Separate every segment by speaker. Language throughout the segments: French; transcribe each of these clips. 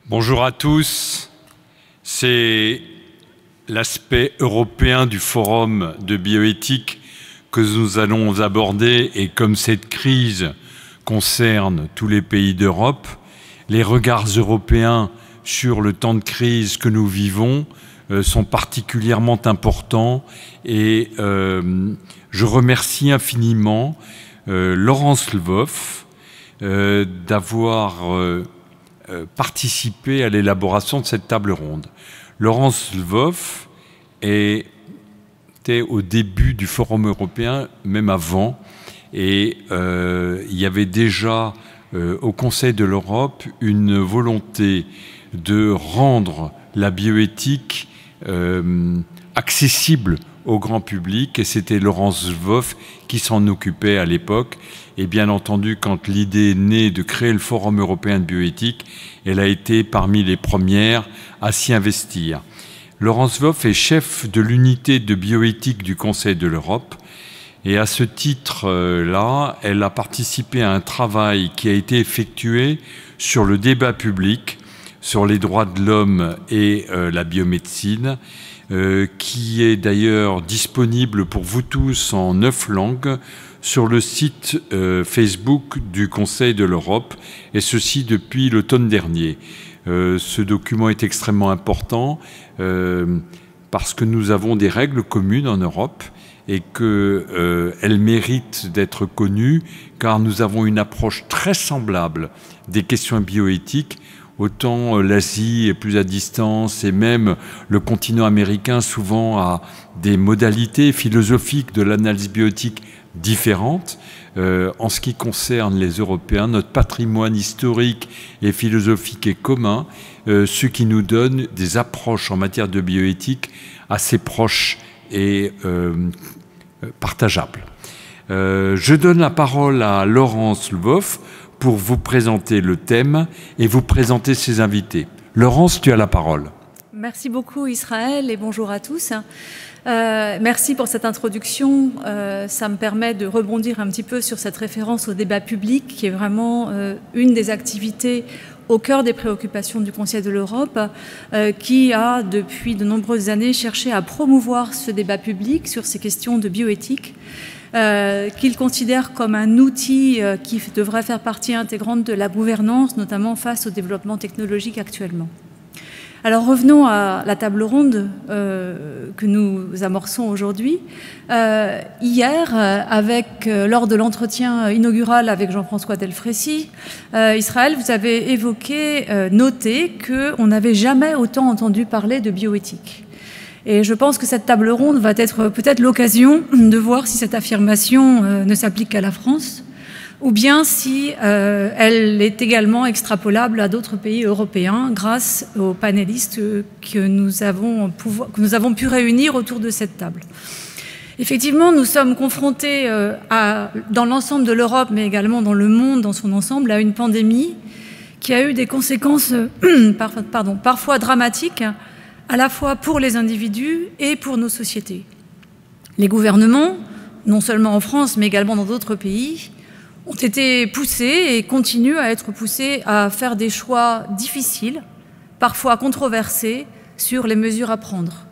Speaker 1: Bonjour à tous. C'est l'aspect européen du forum de bioéthique que nous allons aborder, et comme cette crise concerne tous les pays d'Europe, les regards européens sur le temps de crise que nous vivons sont particulièrement importants, et je remercie infiniment Laurence Lvov d'avoir participé à l'élaboration de cette table ronde. Laurence Lvov était au début du Forum européen, même avant, et il y avait déjà au Conseil de l'Europe une volonté de rendre la bioéthique accessible au grand public, et c'était Laurence Lvov qui s'en occupait à l'époque. Et bien entendu, quand l'idée est née de créer le Forum européen de bioéthique, elle a été parmi les premières à s'y investir. Laurence Lvov est chef de l'unité de bioéthique du Conseil de l'Europe, et à ce titre-là, elle a participé à un travail qui a été effectué sur le débat public, sur les droits de l'homme et la biomédecine, qui est d'ailleurs disponible pour vous tous en 9 langues sur le site Facebook du Conseil de l'Europe, et ceci depuis l'automne dernier. Ce document est extrêmement important parce que nous avons des règles communes en Europe et qu'elles méritent d'être connues, car nous avons une approche très semblable des questions bioéthiques. Autant l'Asie est plus à distance, et même le continent américain souvent a des modalités philosophiques de l'analyse bioéthique différentes. En ce qui concerne les Européens, notre patrimoine historique et philosophique est commun, ce qui nous donne des approches en matière de bioéthique assez proches et partageables. Je donne la parole à Laurence Lvov pour vous présenter le thème et vous présenter ses invités. Laurence, tu as la parole.
Speaker 2: Merci beaucoup Israël, et bonjour à tous. Merci pour cette introduction. Ça me permet de rebondir un petit peu sur cette référence au débat public, qui est vraiment une des activités au cœur des préoccupations du Conseil de l'Europe, qui a depuis de nombreuses années cherché à promouvoir ce débat public sur ces questions de bioéthique, qu'il considère comme un outil qui devrait faire partie intégrante de la gouvernance, notamment face au développement technologique actuellement. Alors revenons à la table ronde que nous amorçons aujourd'hui. Hier, lors de l'entretien inaugural avec Jean-François Delfraissy, Israël, vous avez noté qu'on n'avait jamais autant entendu parler de bioéthique. Et je pense que cette table ronde va être peut-être l'occasion de voir si cette affirmation ne s'applique qu'à la France, ou bien si elle est également extrapolable à d'autres pays européens grâce aux panélistes que nous avons pu réunir autour de cette table. Effectivement, nous sommes confrontés dans l'ensemble de l'Europe, mais également dans le monde dans son ensemble, à une pandémie qui a eu des conséquences parfois dramatiques, à la fois pour les individus et pour nos sociétés. Les gouvernements, non seulement en France, mais également dans d'autres pays, ont été poussés et continuent à être poussés à faire des choix difficiles, parfois controversés, sur les mesures à prendre.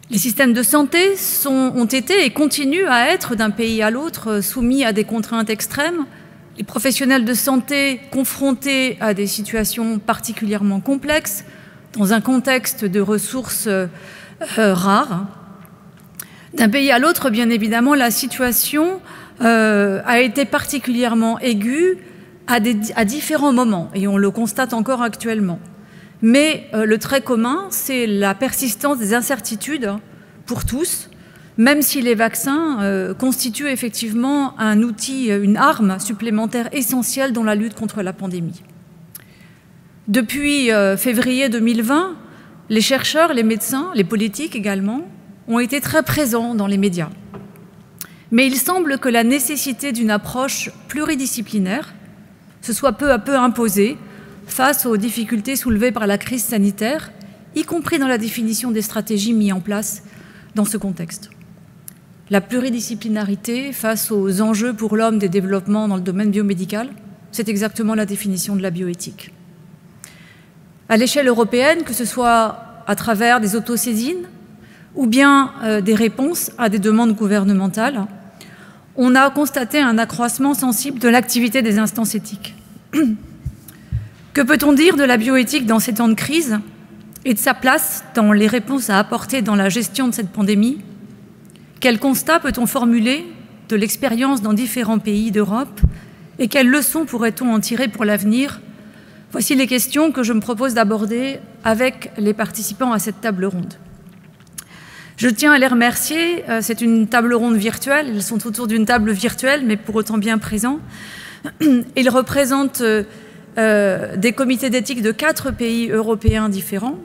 Speaker 2: Les systèmes de santé ont été et continuent à être, d'un pays à l'autre, soumis à des contraintes extrêmes. Les professionnels de santé confrontés à des situations particulièrement complexes, dans un contexte de ressources rares. D'un pays à l'autre, bien évidemment, la situation a été particulièrement aiguë à différents moments, et on le constate encore actuellement. Mais le trait commun, c'est la persistance des incertitudes pour tous, même si les vaccins constituent effectivement un outil, une arme supplémentaire essentielle dans la lutte contre la pandémie. Depuis février 2020, les chercheurs, les médecins, les politiques également, ont été très présents dans les médias. Mais il semble que la nécessité d'une approche pluridisciplinaire se soit peu à peu imposée face aux difficultés soulevées par la crise sanitaire, y compris dans la définition des stratégies mises en place dans ce contexte. La pluridisciplinarité face aux enjeux pour l'homme des développements dans le domaine biomédical, c'est exactement la définition de la bioéthique. À l'échelle européenne, que ce soit à travers des autosaisines ou bien des réponses à des demandes gouvernementales, on a constaté un accroissement sensible de l'activité des instances éthiques. Que peut-on dire de la bioéthique dans ces temps de crise et de sa place dans les réponses à apporter dans la gestion de cette pandémie? Quel constat peut-on formuler de l'expérience dans différents pays d'Europe et quelles leçons pourrait-on en tirer pour l'avenir? Voici les questions que je me propose d'aborder avec les participants à cette table ronde. Je tiens à les remercier. C'est une table ronde virtuelle. Ils sont autour d'une table virtuelle, mais pour autant bien présents. Ils représentent des comités d'éthique de 4 pays européens différents.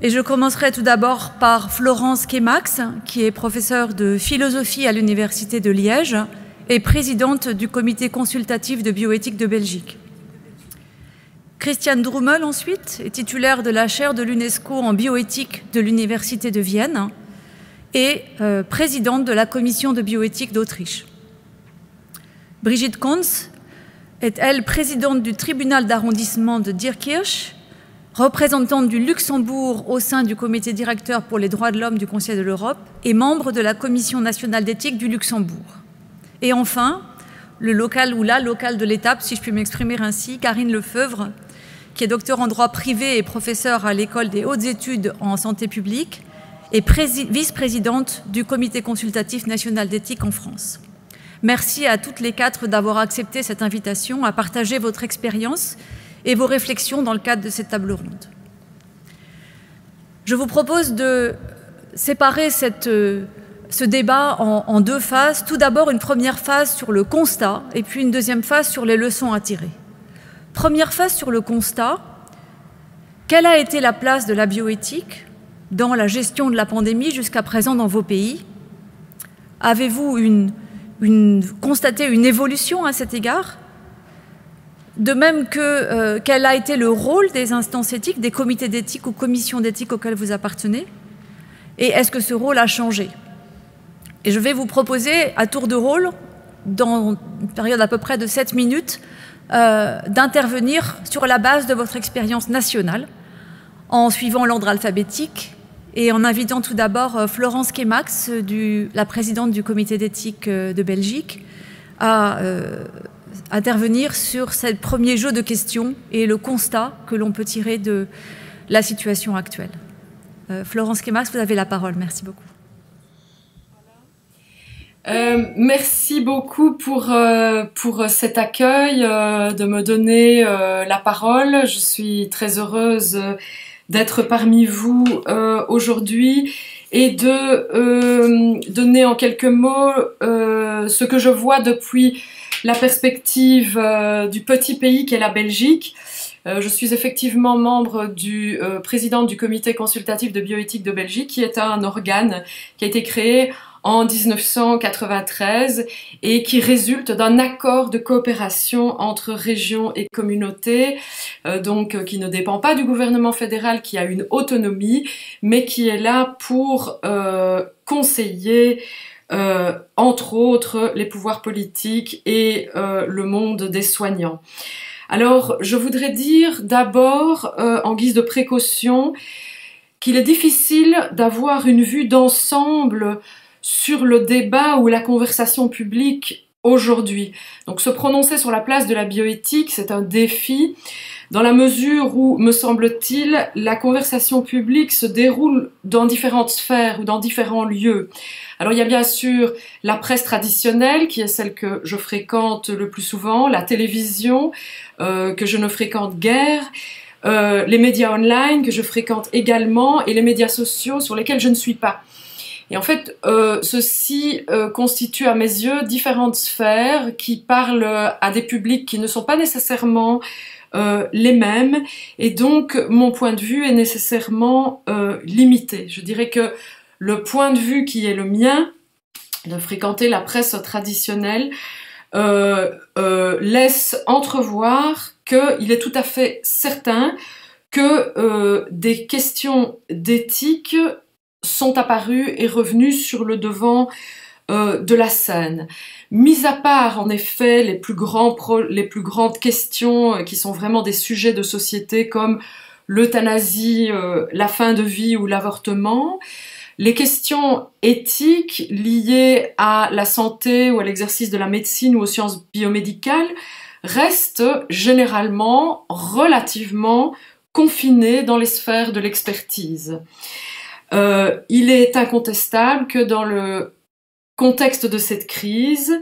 Speaker 2: Et je commencerai tout d'abord par Florence Kemax, qui est professeure de philosophie à l'Université de Liège et présidente du comité consultatif de bioéthique de Belgique. Christiane Drummel, ensuite, est titulaire de la chaire de l'UNESCO en bioéthique de l'Université de Vienne et présidente de la commission de bioéthique d'Autriche. Brigitte Konz est, elle, présidente du tribunal d'arrondissement de Diekirch, représentante du Luxembourg au sein du comité directeur pour les droits de l'homme du Conseil de l'Europe et membre de la Commission nationale d'éthique du Luxembourg. Et enfin, le local ou la locale de l'étape, si je puis m'exprimer ainsi, Karine Lefeuvre, qui est docteur en droit privé et professeure à l'École des hautes études en santé publique et vice-présidente du Comité consultatif national d'éthique en France. Merci à toutes les 4 d'avoir accepté cette invitation à partager votre expérience et vos réflexions dans le cadre de cette table ronde. Je vous propose de séparer ce débat en 2 phases. Tout d'abord, une première phase sur le constat et puis une deuxième phase sur les leçons à tirer. Première phase sur le constat. Quelle a été la place de la bioéthique dans la gestion de la pandémie jusqu'à présent dans vos pays? Avez-vous constaté une évolution à cet égard? De même que quel a été le rôle des instances éthiques, des comités d'éthique ou commissions d'éthique auxquelles vous appartenez? Et est-ce que ce rôle a changé? Et je vais vous proposer, à tour de rôle, dans une période à peu près de 7 minutes, d'intervenir sur la base de votre expérience nationale, en suivant l'ordre alphabétique et en invitant tout d'abord Florence Kemax, la présidente du comité d'éthique de Belgique, à intervenir sur ce premier jeu de questions et le constat que l'on peut tirer de la situation actuelle. Florence Kemax, vous avez la parole. Merci beaucoup.
Speaker 3: Merci beaucoup pour cet accueil, de me donner la parole. Je suis très heureuse d'être parmi vous aujourd'hui et de donner en quelques mots ce que je vois depuis la perspective du petit pays qu'est la Belgique. Je suis effectivement membre présidente du comité consultatif de bioéthique de Belgique, qui est un organe qui a été créé en 1993 et qui résulte d'un accord de coopération entre régions et communautés, donc qui ne dépend pas du gouvernement fédéral, qui a une autonomie, mais qui est là pour conseiller entre autres les pouvoirs politiques et le monde des soignants. Alors, je voudrais dire d'abord, en guise de précaution, qu'il est difficile d'avoir une vue d'ensemble sur le débat ou la conversation publique aujourd'hui. Donc se prononcer sur la place de la bioéthique, c'est un défi, dans la mesure où, me semble-t-il, la conversation publique se déroule dans différentes sphères ou dans différents lieux. Alors il y a bien sûr la presse traditionnelle, qui est celle que je fréquente le plus souvent, la télévision, que je ne fréquente guère, les médias online, que je fréquente également, et les médias sociaux sur lesquels je ne suis pas. Et en fait, ceci constitue à mes yeux différentes sphères qui parlent à des publics qui ne sont pas nécessairement les mêmes, et donc mon point de vue est nécessairement limité. Je dirais que le point de vue qui est le mien, de fréquenter la presse traditionnelle, laisse entrevoir qu'il est tout à fait certain que des questions d'éthique sont apparues et revenues sur le devant de la scène. Mis à part, en effet, les plus grandes questions qui sont vraiment des sujets de société comme l'euthanasie, la fin de vie ou l'avortement. Les questions éthiques liées à la santé ou à l'exercice de la médecine ou aux sciences biomédicales restent généralement relativement confinées dans les sphères de l'expertise. Il est incontestable que dans le contexte de cette crise,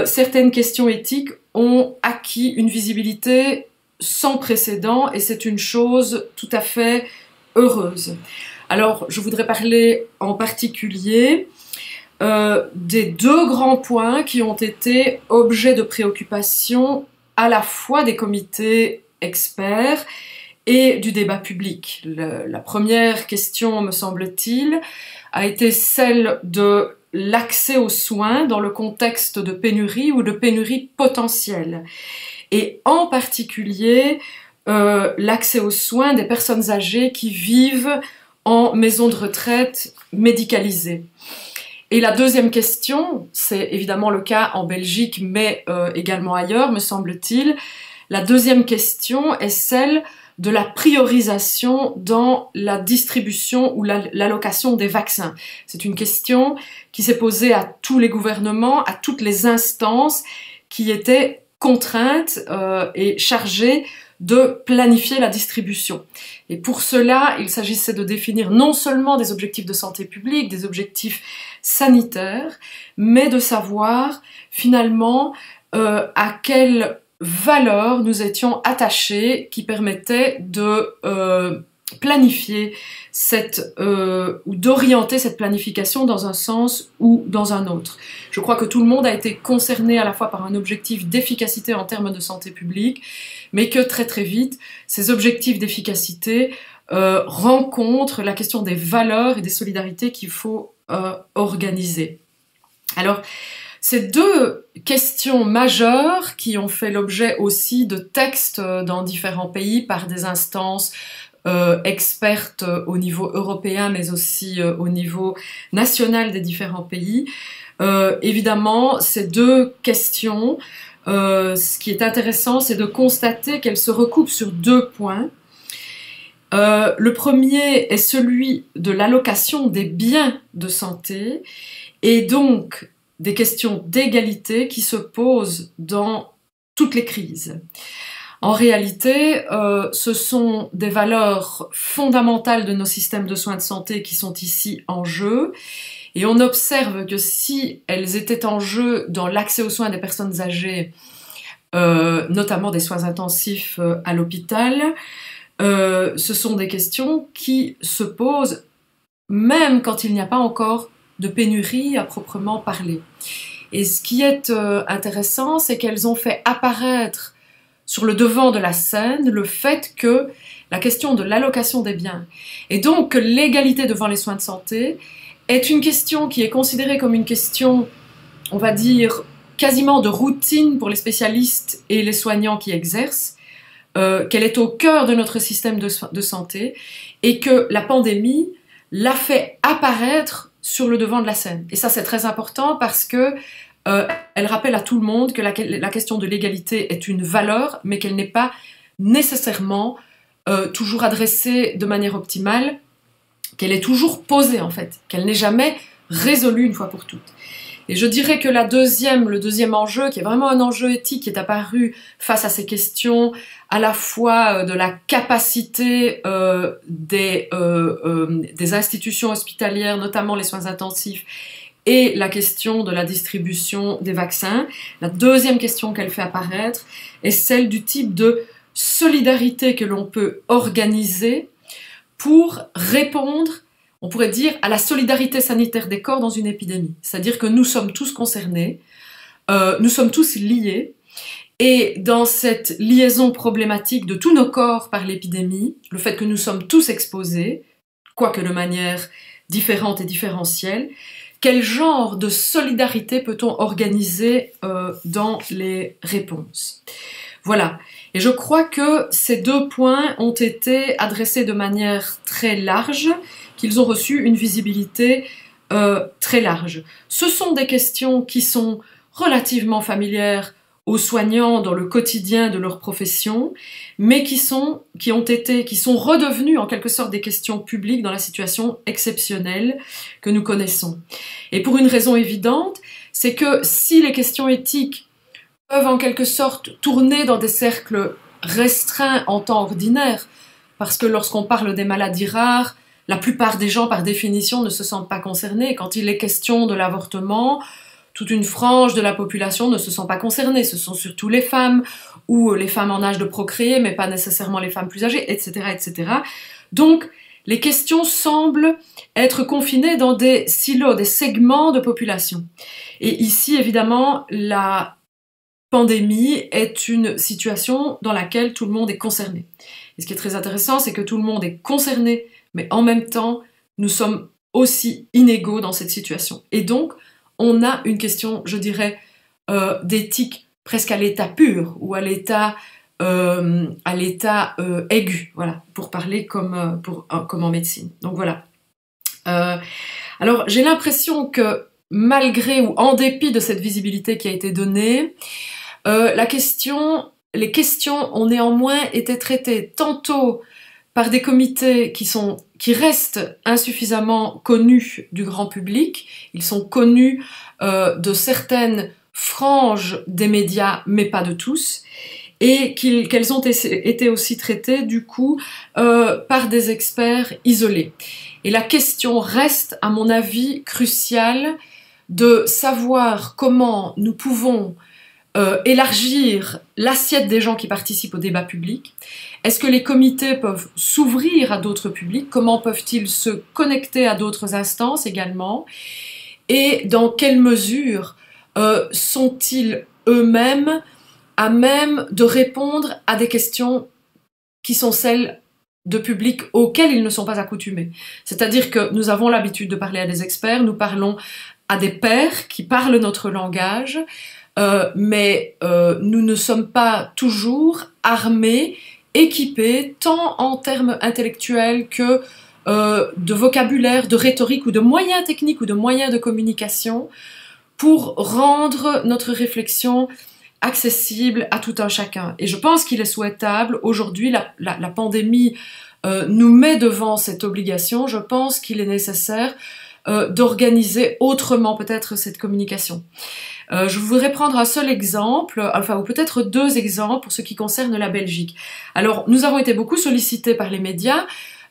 Speaker 3: certaines questions éthiques ont acquis une visibilité sans précédent et c'est une chose tout à fait heureuse. Alors, je voudrais parler en particulier des deux grands points qui ont été objets de préoccupation à la fois des comités experts et du débat public. La première question, me semble-t-il, a été celle de l'accès aux soins dans le contexte de pénurie ou de pénurie potentielle. Et en particulier, l'accès aux soins des personnes âgées qui vivent en maison de retraite médicalisée. Et la deuxième question, c'est évidemment le cas en Belgique, mais également ailleurs, me semble-t-il. La deuxième question est celle de la priorisation dans la distribution ou l'allocation des vaccins. C'est une question qui s'est posée à tous les gouvernements, à toutes les instances qui étaient contraintes et chargées de planifier la distribution. Et pour cela, il s'agissait de définir non seulement des objectifs de santé publique, des objectifs sanitaires, mais de savoir finalement à quelle valeur nous étions attachés qui permettait de planifier ou d'orienter cette planification dans un sens ou dans un autre. Je crois que tout le monde a été concerné à la fois par un objectif d'efficacité en termes de santé publique, mais que très très vite, ces objectifs d'efficacité rencontrent la question des valeurs et des solidarités qu'il faut organiser. Alors, ces deux questions majeures qui ont fait l'objet aussi de textes dans différents pays par des instances expertes au niveau européen mais aussi au niveau national des différents pays. Évidemment, ces deux questions, ce qui est intéressant, c'est de constater qu'elles se recoupent sur deux points. Le premier est celui de l'allocation des biens de santé et donc des questions d'égalité qui se posent dans toutes les crises. En réalité, ce sont des valeurs fondamentales de nos systèmes de soins de santé qui sont ici en jeu. Et on observe que si elles étaient en jeu dans l'accès aux soins des personnes âgées, notamment des soins intensifs à l'hôpital, ce sont des questions qui se posent même quand il n'y a pas encore de pénurie à proprement parler. Et ce qui est intéressant, c'est qu'elles ont fait apparaître sur le devant de la scène le fait que la question de l'allocation des biens et donc que l'égalité devant les soins de santé est une question qui est considérée comme une question, on va dire, quasiment de routine pour les spécialistes et les soignants qui exercent, qu'elle est au cœur de notre système de santé et que la pandémie l'a fait apparaître sur le devant de la scène. Et ça, c'est très important parce que elle rappelle à tout le monde que la question de l'égalité est une valeur, mais qu'elle n'est pas nécessairement toujours adressée de manière optimale, qu'elle est toujours posée en fait, qu'elle n'est jamais résolue une fois pour toutes. Et je dirais que le deuxième enjeu, qui est vraiment un enjeu éthique, qui est apparu face à ces questions, à la fois de la capacité des institutions hospitalières, notamment les soins intensifs, et la question de la distribution des vaccins. La deuxième question qu'elle fait apparaître est celle du type de solidarité que l'on peut organiser pour répondre, on pourrait dire, à la solidarité sanitaire des corps dans une épidémie. C'est-à-dire que nous sommes tous concernés, nous sommes tous liés, et dans cette liaison problématique de tous nos corps par l'épidémie, le fait que nous sommes tous exposés, quoique de manière différente et différentielle, quel genre de solidarité peut-on organiser dans les réponses? Voilà. Et je crois que ces deux points ont été adressés de manière très large, qu'ils ont reçu une visibilité très large. Ce sont des questions qui sont relativement familières aux soignants dans le quotidien de leur profession, mais qui sont redevenus en quelque sorte des questions publiques dans la situation exceptionnelle que nous connaissons. Et pour une raison évidente, c'est que si les questions éthiques peuvent en quelque sorte tourner dans des cercles restreints en temps ordinaire, parce que lorsqu'on parle des maladies rares, la plupart des gens, par définition, ne se sentent pas concernés. Quand il est question de l'avortement, toute une frange de la population ne se sent pas concernée. Ce sont surtout les femmes, ou les femmes en âge de procréer, mais pas nécessairement les femmes plus âgées, etc., etc. Donc, les questions semblent être confinées dans des silos, des segments de population. Et ici, évidemment, la pandémie est une situation dans laquelle tout le monde est concerné. Et ce qui est très intéressant, c'est que tout le monde est concerné, mais en même temps, nous sommes aussi inégaux dans cette situation. Et donc, on a une question, je dirais, d'éthique presque à l'état pur, ou à l'état aigu, voilà, pour parler comme en médecine. Donc voilà. Alors, j'ai l'impression que malgré ou en dépit de cette visibilité qui a été donnée, les questions ont néanmoins été traitées tantôt par des comités qui restent insuffisamment connus du grand public. Ils sont connus de certaines franges des médias, mais pas de tous, et qu'elles ont été aussi traitées, du coup, par des experts isolés. Et la question reste, à mon avis, cruciale de savoir comment nous pouvons élargir l'assiette des gens qui participent au débat public. Est-ce que les comités peuvent s'ouvrir à d'autres publics? Comment peuvent-ils se connecter à d'autres instances également? Et dans quelle mesure sont-ils eux-mêmes à même de répondre à des questions qui sont celles de publics auxquels ils ne sont pas accoutumés? C'est-à-dire que nous avons l'habitude de parler à des experts, nous parlons à des pairs qui parlent notre langage, mais nous ne sommes pas toujours armés, équipés, tant en termes intellectuels que de vocabulaire, de rhétorique ou de moyens techniques ou de moyens de communication pour rendre notre réflexion accessible à tout un chacun. Et je pense qu'il est souhaitable, aujourd'hui, la pandémie nous met devant cette obligation, je pense qu'il est nécessaire d'organiser autrement peut-être cette communication. Je voudrais prendre un seul exemple, enfin ou peut-être deux exemples pour ce qui concerne la Belgique. Alors nous avons été beaucoup sollicités par les médias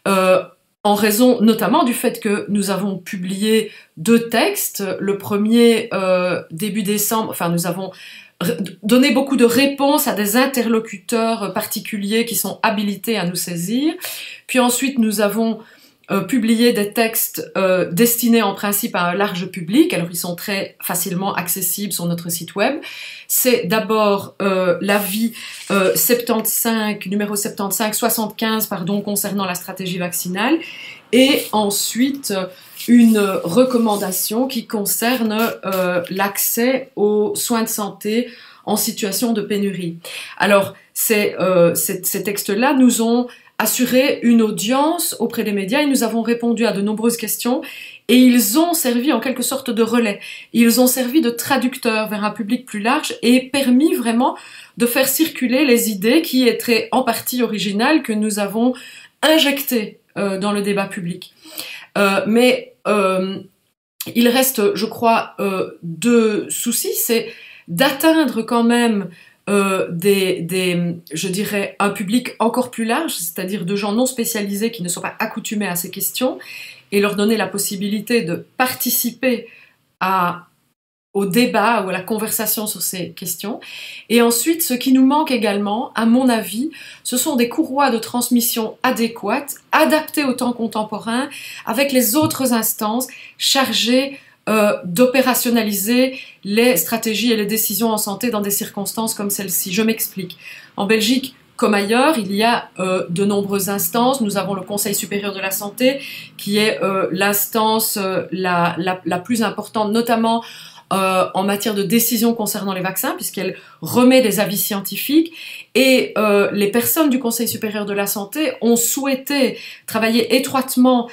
Speaker 3: en raison notamment du fait que nous avons publié 2 textes. Le premier début décembre, enfin nous avons donné beaucoup de réponses à des interlocuteurs particuliers qui sont habilités à nous saisir. Puis ensuite nous avons publier des textes destinés en principe à un large public. Alors ils sont très facilement accessibles sur notre site web. C'est d'abord l'avis 75, numéro 75 pardon, concernant la stratégie vaccinale, et ensuite une recommandation qui concerne l'accès aux soins de santé en situation de pénurie. Alors ces textes-là nous ont assurer une audience auprès des médias et nous avons répondu à de nombreuses questions et ils ont servi en quelque sorte de relais. Ils ont servi de traducteurs vers un public plus large et permis vraiment de faire circuler les idées qui étaient en partie originales que nous avons injectées dans le débat public. Mais il reste, je crois, 2 soucis, c'est d'atteindre quand même je dirais, un public encore plus large, c'est-à-dire de gens non spécialisés qui ne sont pas accoutumés à ces questions, et leur donner la possibilité de participer au débat ou à la conversation sur ces questions. Et ensuite, ce qui nous manque également, à mon avis, ce sont des courroies de transmission adéquates, adaptées au temps contemporain, avec les autres instances chargées d'opérationnaliser les stratégies et les décisions en santé dans des circonstances comme celle-ci. Je m'explique. En Belgique, comme ailleurs, il y a de nombreuses instances. Nous avons le Conseil supérieur de la santé, qui est l'instance la plus importante, notamment en matière de décision concernant les vaccins, puisqu'elle remet des avis scientifiques. Et les personnes du Conseil supérieur de la santé ont souhaité travailler étroitement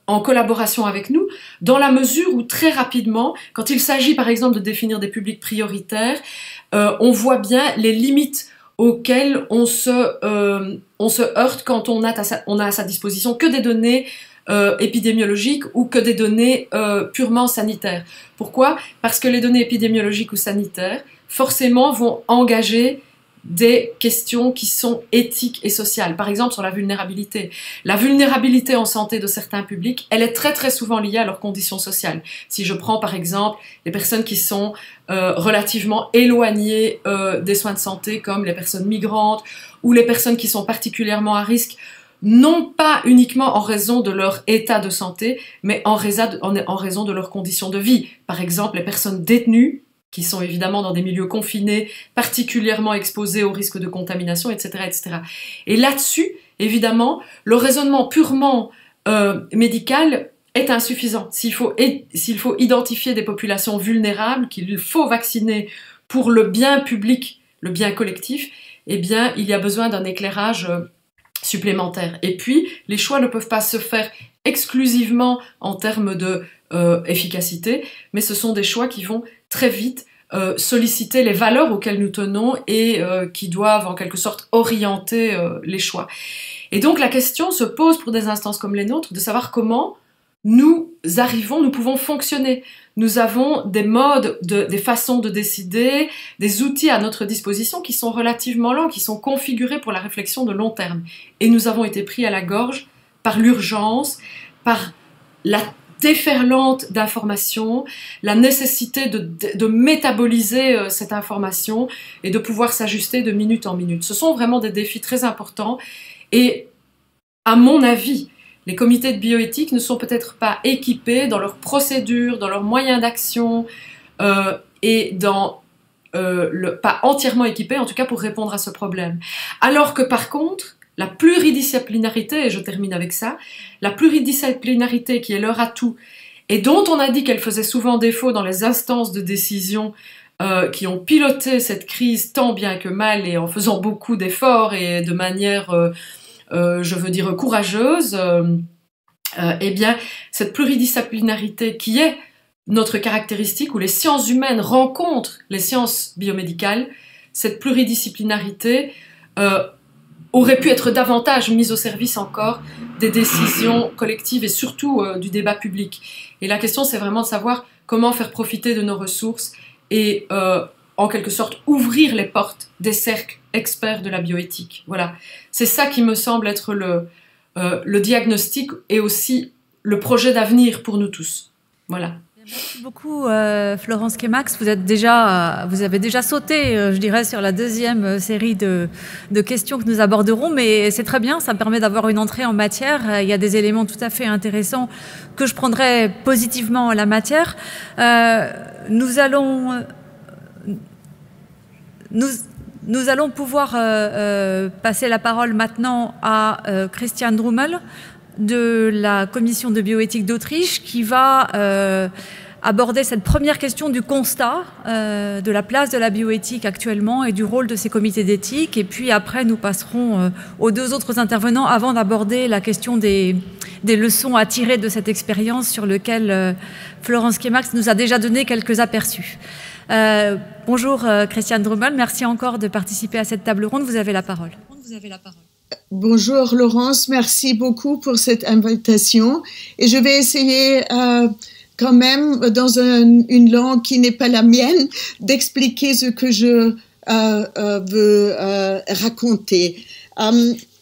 Speaker 3: en collaboration avec nous, dans la mesure où très rapidement, quand il s'agit par exemple de définir des publics prioritaires, on voit bien les limites auxquelles on se heurte quand on a à sa disposition que des données épidémiologiques ou que des données purement sanitaires. Pourquoi? Parce que les données épidémiologiques ou sanitaires, forcément, vont engager des questions qui sont éthiques et sociales. Par exemple, sur la vulnérabilité. La vulnérabilité en santé de certains publics, elle est très très souvent liée à leurs conditions sociales. Si je prends par exemple les personnes qui sont relativement éloignées des soins de santé, comme les personnes migrantes ou les personnes qui sont particulièrement à risque, non pas uniquement en raison de leur état de santé, mais en raison de leurs conditions de vie. Par exemple, les personnes détenues, qui sont évidemment dans des milieux confinés, particulièrement exposés au risque de contamination, etc. etc. Et là-dessus, évidemment, le raisonnement purement médical est insuffisant. S'il faut identifier des populations vulnérables, qu'il faut vacciner pour le bien public, le bien collectif, eh bien, il y a besoin d'un éclairage supplémentaire. Et puis, les choix ne peuvent pas se faire exclusivement en termes de efficacité, mais ce sont des choix qui vont très vite solliciter les valeurs auxquelles nous tenons et qui doivent en quelque sorte orienter les choix. Et donc la question se pose pour des instances comme les nôtres de savoir comment nous pouvons fonctionner. Nous avons des modes, des façons de décider, des outils à notre disposition qui sont relativement lents, qui sont configurés pour la réflexion de long terme. Et nous avons été pris à la gorge par l'urgence, par la déferlante d'informations, la nécessité de métaboliser cette information et de pouvoir s'ajuster de minute en minute. Ce sont vraiment des défis très importants et, à mon avis, les comités de bioéthique ne sont peut-être pas équipés dans leurs procédures, dans leurs moyens d'action et pas entièrement équipés, en tout cas pour répondre à ce problème. Alors que par contre, la pluridisciplinarité, et je termine avec ça, la pluridisciplinarité qui est leur atout et dont on a dit qu'elle faisait souvent défaut dans les instances de décision qui ont piloté cette crise tant bien que mal et en faisant beaucoup d'efforts et de manière, je veux dire, courageuse, eh bien, cette pluridisciplinarité qui est notre caractéristique où les sciences humaines rencontrent les sciences biomédicales, cette pluridisciplinarité aurait pu être davantage mise au service encore des décisions collectives et surtout du débat public. Et la question, c'est vraiment de savoir comment faire profiter de nos ressources et en quelque sorte ouvrir les portes des cercles experts de la bioéthique. Voilà, c'est ça qui me semble être le diagnostic et aussi le projet d'avenir pour nous tous. Voilà.
Speaker 2: Merci beaucoup Florence Kemax. Vous avez déjà sauté, je dirais, sur la deuxième série de questions que nous aborderons, mais c'est très bien, ça me permet d'avoir une entrée en matière. Il y a des éléments tout à fait intéressants que je prendrai positivement en la matière. Nous allons pouvoir passer la parole maintenant à Christian Drummel de la Commission de bioéthique d'Autriche qui va aborder cette première question du constat de la place de la bioéthique actuellement et du rôle de ces comités d'éthique. Et puis après, nous passerons aux deux autres intervenants avant d'aborder la question des leçons à tirer de cette expérience sur laquelle Florence Kemax nous a déjà donné quelques aperçus. Bonjour Christian Drummel, merci encore de participer à cette table ronde. Vous avez la parole.
Speaker 4: Bonjour Laurence, merci beaucoup pour cette invitation et je vais essayer quand même dans une langue qui n'est pas la mienne d'expliquer ce que je veux raconter.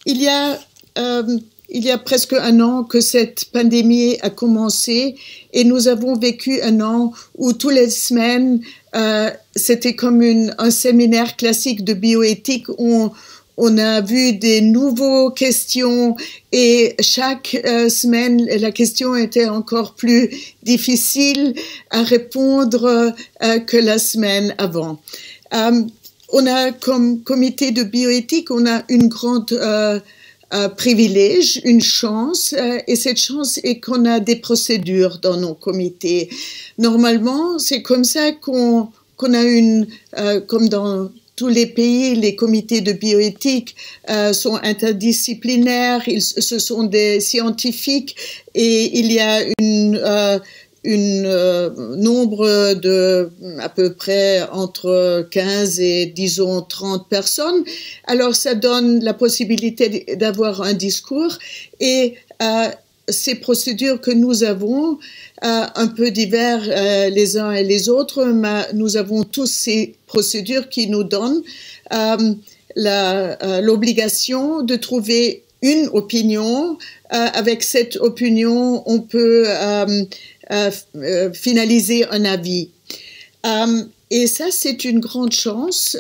Speaker 4: Il y a presque un an que cette pandémie a commencé et nous avons vécu un an où toutes les semaines c'était comme un séminaire classique de bioéthique où on a vu des nouvelles questions et chaque semaine, la question était encore plus difficile à répondre que la semaine avant. On a comme comité de bioéthique, on a une grande privilège, une chance, et cette chance est qu'on a des procédures dans nos comités. Normalement, c'est comme ça qu'on a comme dans tous les pays, les comités de bioéthique sont interdisciplinaires, ce sont des scientifiques et il y a nombre de à peu près entre 15 et disons 30 personnes. Alors ça donne la possibilité d'avoir un discours et ces procédures que nous avons, un peu divers les uns et les autres, mais nous avons tous ces procédures qui nous donnent l'obligation de trouver une opinion. Avec cette opinion, on peut finaliser un avis. Et ça, c'est une grande chance.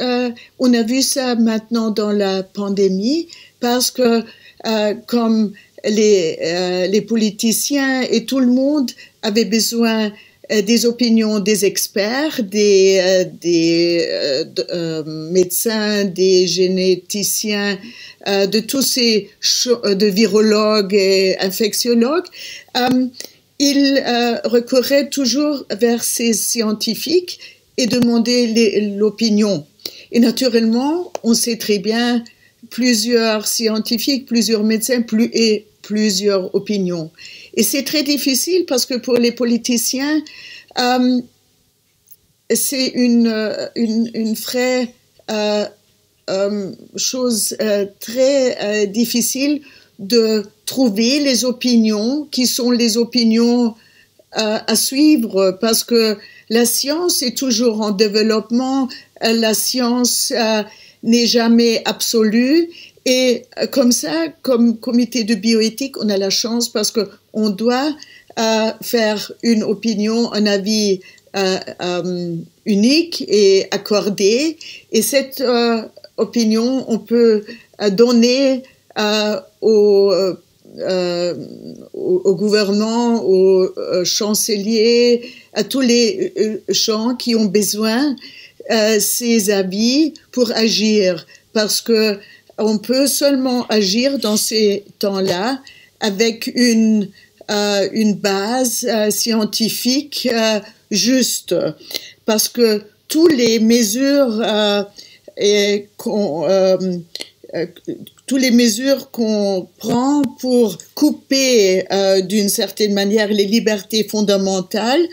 Speaker 4: On a vu ça maintenant dans la pandémie parce que comme les politiciens et tout le monde avaient besoin des opinions des experts, des médecins, des généticiens, de tous ces de virologues et infectiologues, ils recouraient toujours vers ces scientifiques et demandaient l'opinion. Et naturellement, on sait très bien, plusieurs scientifiques, plusieurs médecins et plusieurs opinions. Et c'est très difficile parce que pour les politiciens, c'est une vraie chose très difficile de trouver les opinions qui sont les opinions à suivre parce que la science est toujours en développement, la science n'est jamais absolue et comme ça, comme comité de bioéthique, on a la chance parce qu'on doit faire une opinion, un avis unique et accordé et cette opinion, on peut donner au gouvernement, au chancelier, à tous les gens qui ont besoin ces avis pour agir parce que on peut seulement agir dans ces temps-là avec une base scientifique juste parce que toutes les mesures qu'on prend pour couper d'une certaine manière les libertés fondamentales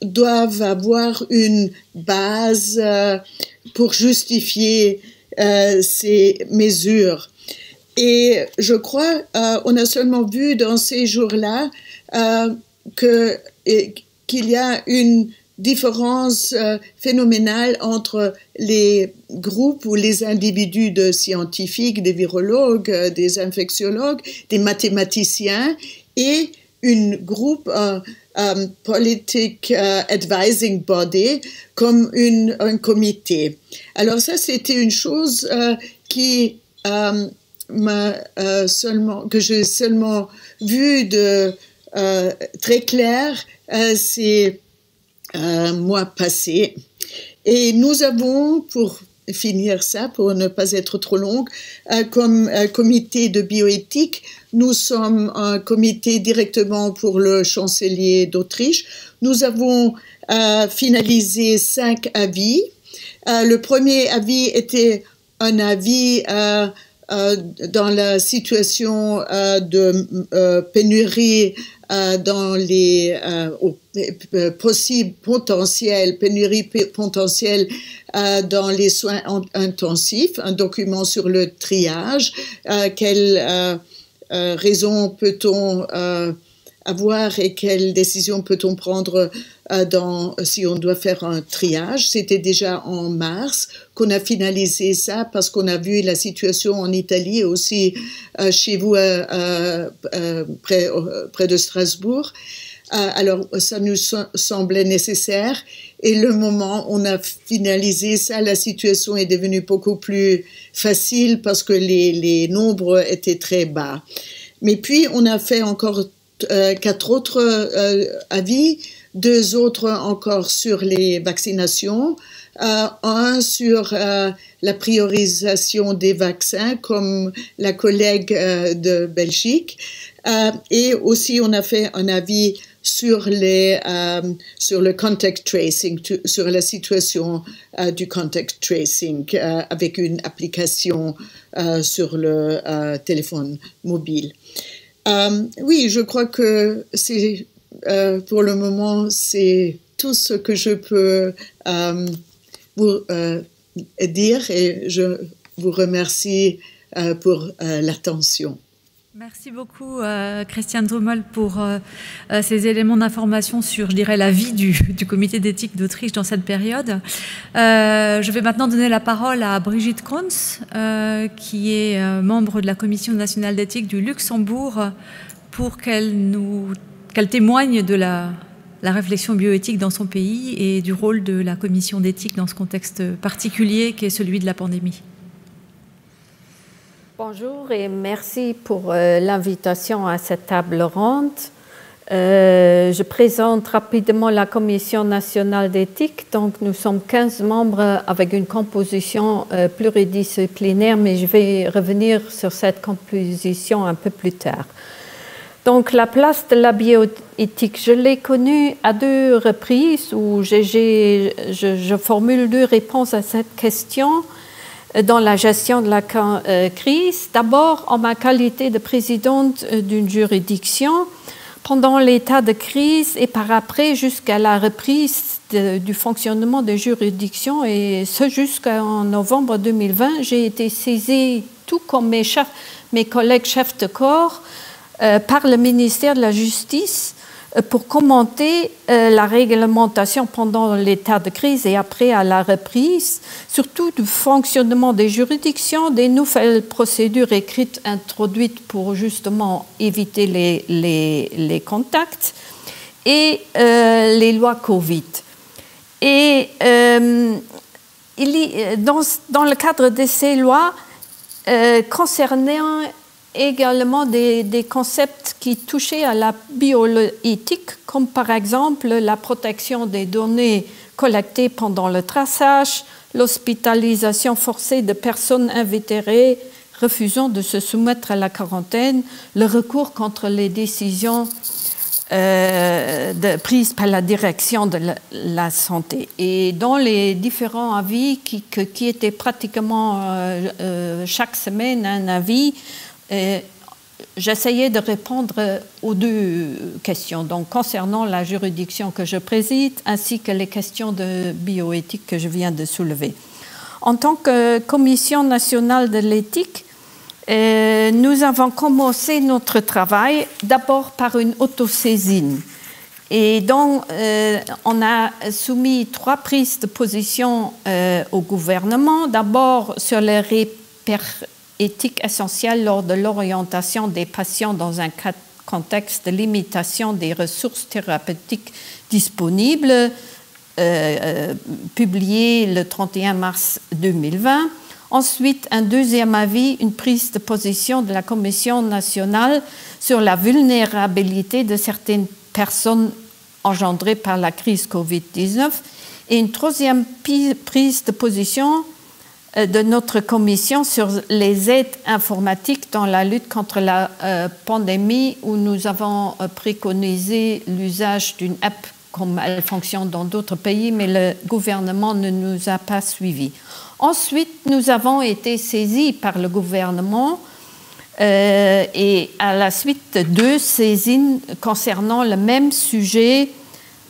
Speaker 4: doivent avoir une base pour justifier ces mesures. Et je crois on a seulement vu dans ces jours-là qu'il y a une différence phénoménale entre les groupes ou les individus de scientifiques, des virologues, des infectiologues, des mathématiciens et un groupe politic advising body comme un comité. Alors ça, c'était une chose que j'ai seulement vu de très clair ces mois passés. Et nous avons, pour finir ça, pour ne pas être trop longue, comme comité de bioéthique, nous sommes un comité directement pour le chancelier d'Autriche. Nous avons finalisé 5 avis. Le premier avis était un avis dans la situation de pénurie dans les potentielles pénuries potentielles dans les soins intensifs, un document sur le triage, quelles raisons peut-on avoir et quelles décisions peut-on prendre si on doit faire un triage. C'était déjà en mars qu'on a finalisé ça parce qu'on a vu la situation en Italie et aussi chez vous près de Strasbourg. Alors ça nous semblait nécessaire et le moment où on a finalisé ça, la situation est devenue beaucoup plus facile parce que les nombres étaient très bas. Mais puis on a fait encore 4 autres avis, 2 autres encore sur les vaccinations, un sur la priorisation des vaccins comme la collègue de Belgique et aussi on a fait un avis sur le contact tracing, sur la situation du contact tracing avec une application sur le téléphone mobile. Oui, je crois que c'est pour le moment c'est tout ce que je peux vous dire et je vous remercie pour l'attention.
Speaker 2: Merci beaucoup, Christiane Drummel, pour ces éléments d'information sur, je dirais, la vie du comité d'éthique d'Autriche dans cette période. Je vais maintenant donner la parole à Brigitte Krons, qui est membre de la Commission nationale d'éthique du Luxembourg, pour qu'elle témoigne de la réflexion bioéthique dans son pays et du rôle de la commission d'éthique dans ce contexte particulier qui est celui de la pandémie.
Speaker 5: Bonjour et merci pour l'invitation à cette table ronde. Je présente rapidement la Commission nationale d'éthique. Donc, nous sommes 15 membres avec une composition pluridisciplinaire, mais je vais revenir sur cette composition un peu plus tard. Donc, la place de la bioéthique, je l'ai connue à 2 reprises où je formule 2 réponses à cette question dans la gestion de la crise. D'abord, en ma qualité de présidente d'une juridiction, pendant l'état de crise et par après jusqu'à la reprise du fonctionnement des juridictions, et ce jusqu'en novembre 2020, j'ai été saisie, tout comme mes collègues chefs de corps, par le ministère de la Justice pour commenter la réglementation pendant l'état de crise et après à la reprise, surtout du fonctionnement des juridictions, des nouvelles procédures écrites introduites pour justement éviter les contacts et les lois Covid. Et dans le cadre de ces lois concernant également des concepts qui touchaient à la bioéthique, comme par exemple la protection des données collectées pendant le traçage, l'hospitalisation forcée de personnes invétérées refusant de se soumettre à la quarantaine, le recours contre les décisions prises par la direction de la santé. Et dans les différents avis qui étaient pratiquement chaque semaine un avis, j'essayais de répondre aux 2 questions, donc concernant la juridiction que je préside, ainsi que les questions de bioéthique que je viens de soulever. En tant que Commission nationale de l'éthique, nous avons commencé notre travail d'abord par une autosaisine. Et donc, on a soumis 3 prises de position au gouvernement, d'abord sur les répercussions éthique essentielle lors de l'orientation des patients dans un contexte de limitation des ressources thérapeutiques disponibles, publié le 31 mars 2020. Ensuite, un deuxième avis, une prise de position de la Commission nationale sur la vulnérabilité de certaines personnes engendrées par la crise Covid-19. Et une troisième prise de position de notre commission sur les aides informatiques dans la lutte contre la pandémie, où nous avons préconisé l'usage d'une app comme elle fonctionne dans d'autres pays, mais le gouvernement ne nous a pas suivis. Ensuite, nous avons été saisis par le gouvernement et à la suite de 2 saisines concernant le même sujet,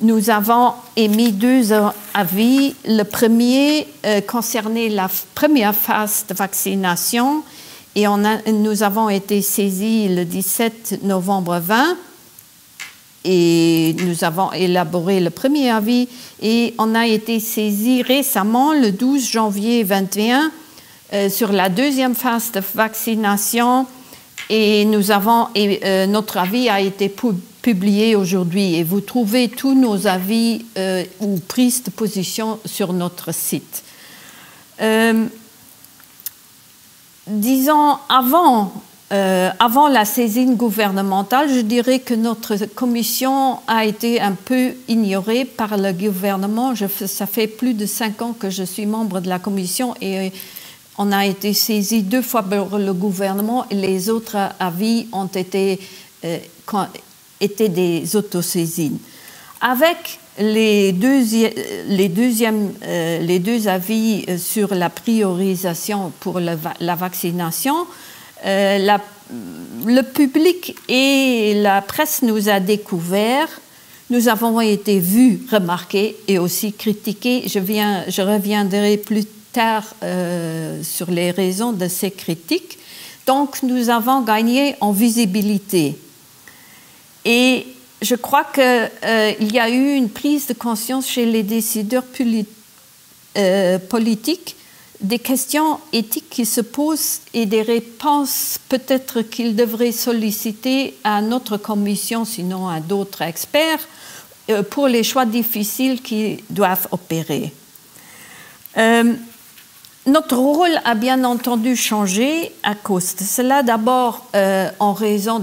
Speaker 5: nous avons émis 2 avis. Le premier concernait la première phase de vaccination et nous avons été saisis le 17 novembre 20 et nous avons élaboré le premier avis et on a été saisis récemment le 12 janvier 21 sur la deuxième phase de vaccination et notre avis a été publié aujourd'hui et vous trouvez tous nos avis ou prises de position sur notre site. Disons, avant la saisine gouvernementale, je dirais que notre commission a été un peu ignorée par le gouvernement. Ça fait plus de 5 ans que je suis membre de la commission et on a été saisi 2 fois par le gouvernement et les autres avis ont été étaient des autosaisines. Avec les deux avis sur la priorisation pour la vaccination, le public et la presse nous a découvert. Nous avons été vus, remarqués et aussi critiqués. Je reviendrai plus tard sur les raisons de ces critiques. Donc, nous avons gagné en visibilité. Et je crois qu'il y a eu une prise de conscience chez les décideurs politiques des questions éthiques qui se posent et des réponses peut-être qu'ils devraient solliciter à notre commission, sinon à d'autres experts, pour les choix difficiles qu'ils doivent opérer. Notre rôle a bien entendu changé à cause de cela, d'abord en raison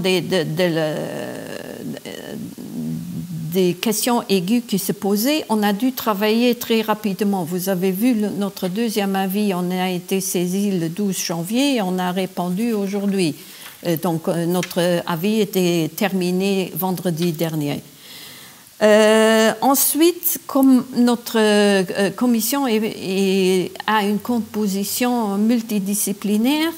Speaker 5: des questions aiguës qui se posaient. On a dû travailler très rapidement. Vous avez vu notre deuxième avis, on a été saisi le 12 janvier et on a répondu aujourd'hui. Donc notre avis était terminé vendredi dernier. Ensuite, comme notre commission a une composition multidisciplinaire,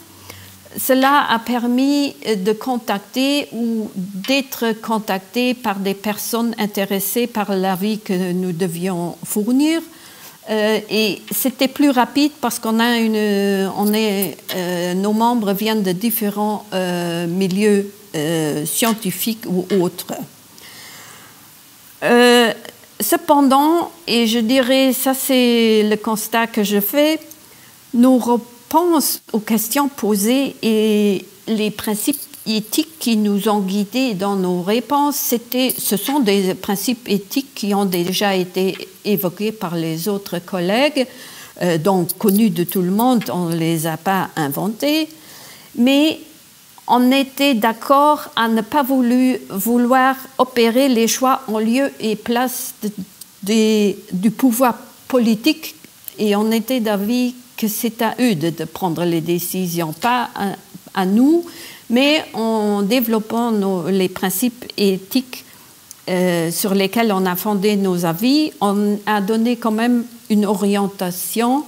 Speaker 5: cela a permis de contacter ou d'être contacté par des personnes intéressées par l'avis que nous devions fournir. Et c'était plus rapide parce qu'on a nos membres viennent de différents milieux scientifiques ou autres. Cependant, et je dirais, ça c'est le constat que je fais, nos réponses aux questions posées et les principes éthiques qui nous ont guidés dans nos réponses, ce sont des principes éthiques qui ont déjà été évoqués par les autres collègues, donc connus de tout le monde, on ne les a pas inventés, mais on était d'accord à ne pas vouloir opérer les choix en lieu et place du pouvoir politique, et on était d'avis que c'est à eux de prendre les décisions, pas à nous, mais en développant les principes éthiques sur lesquels on a fondé nos avis, on a donné quand même une orientation.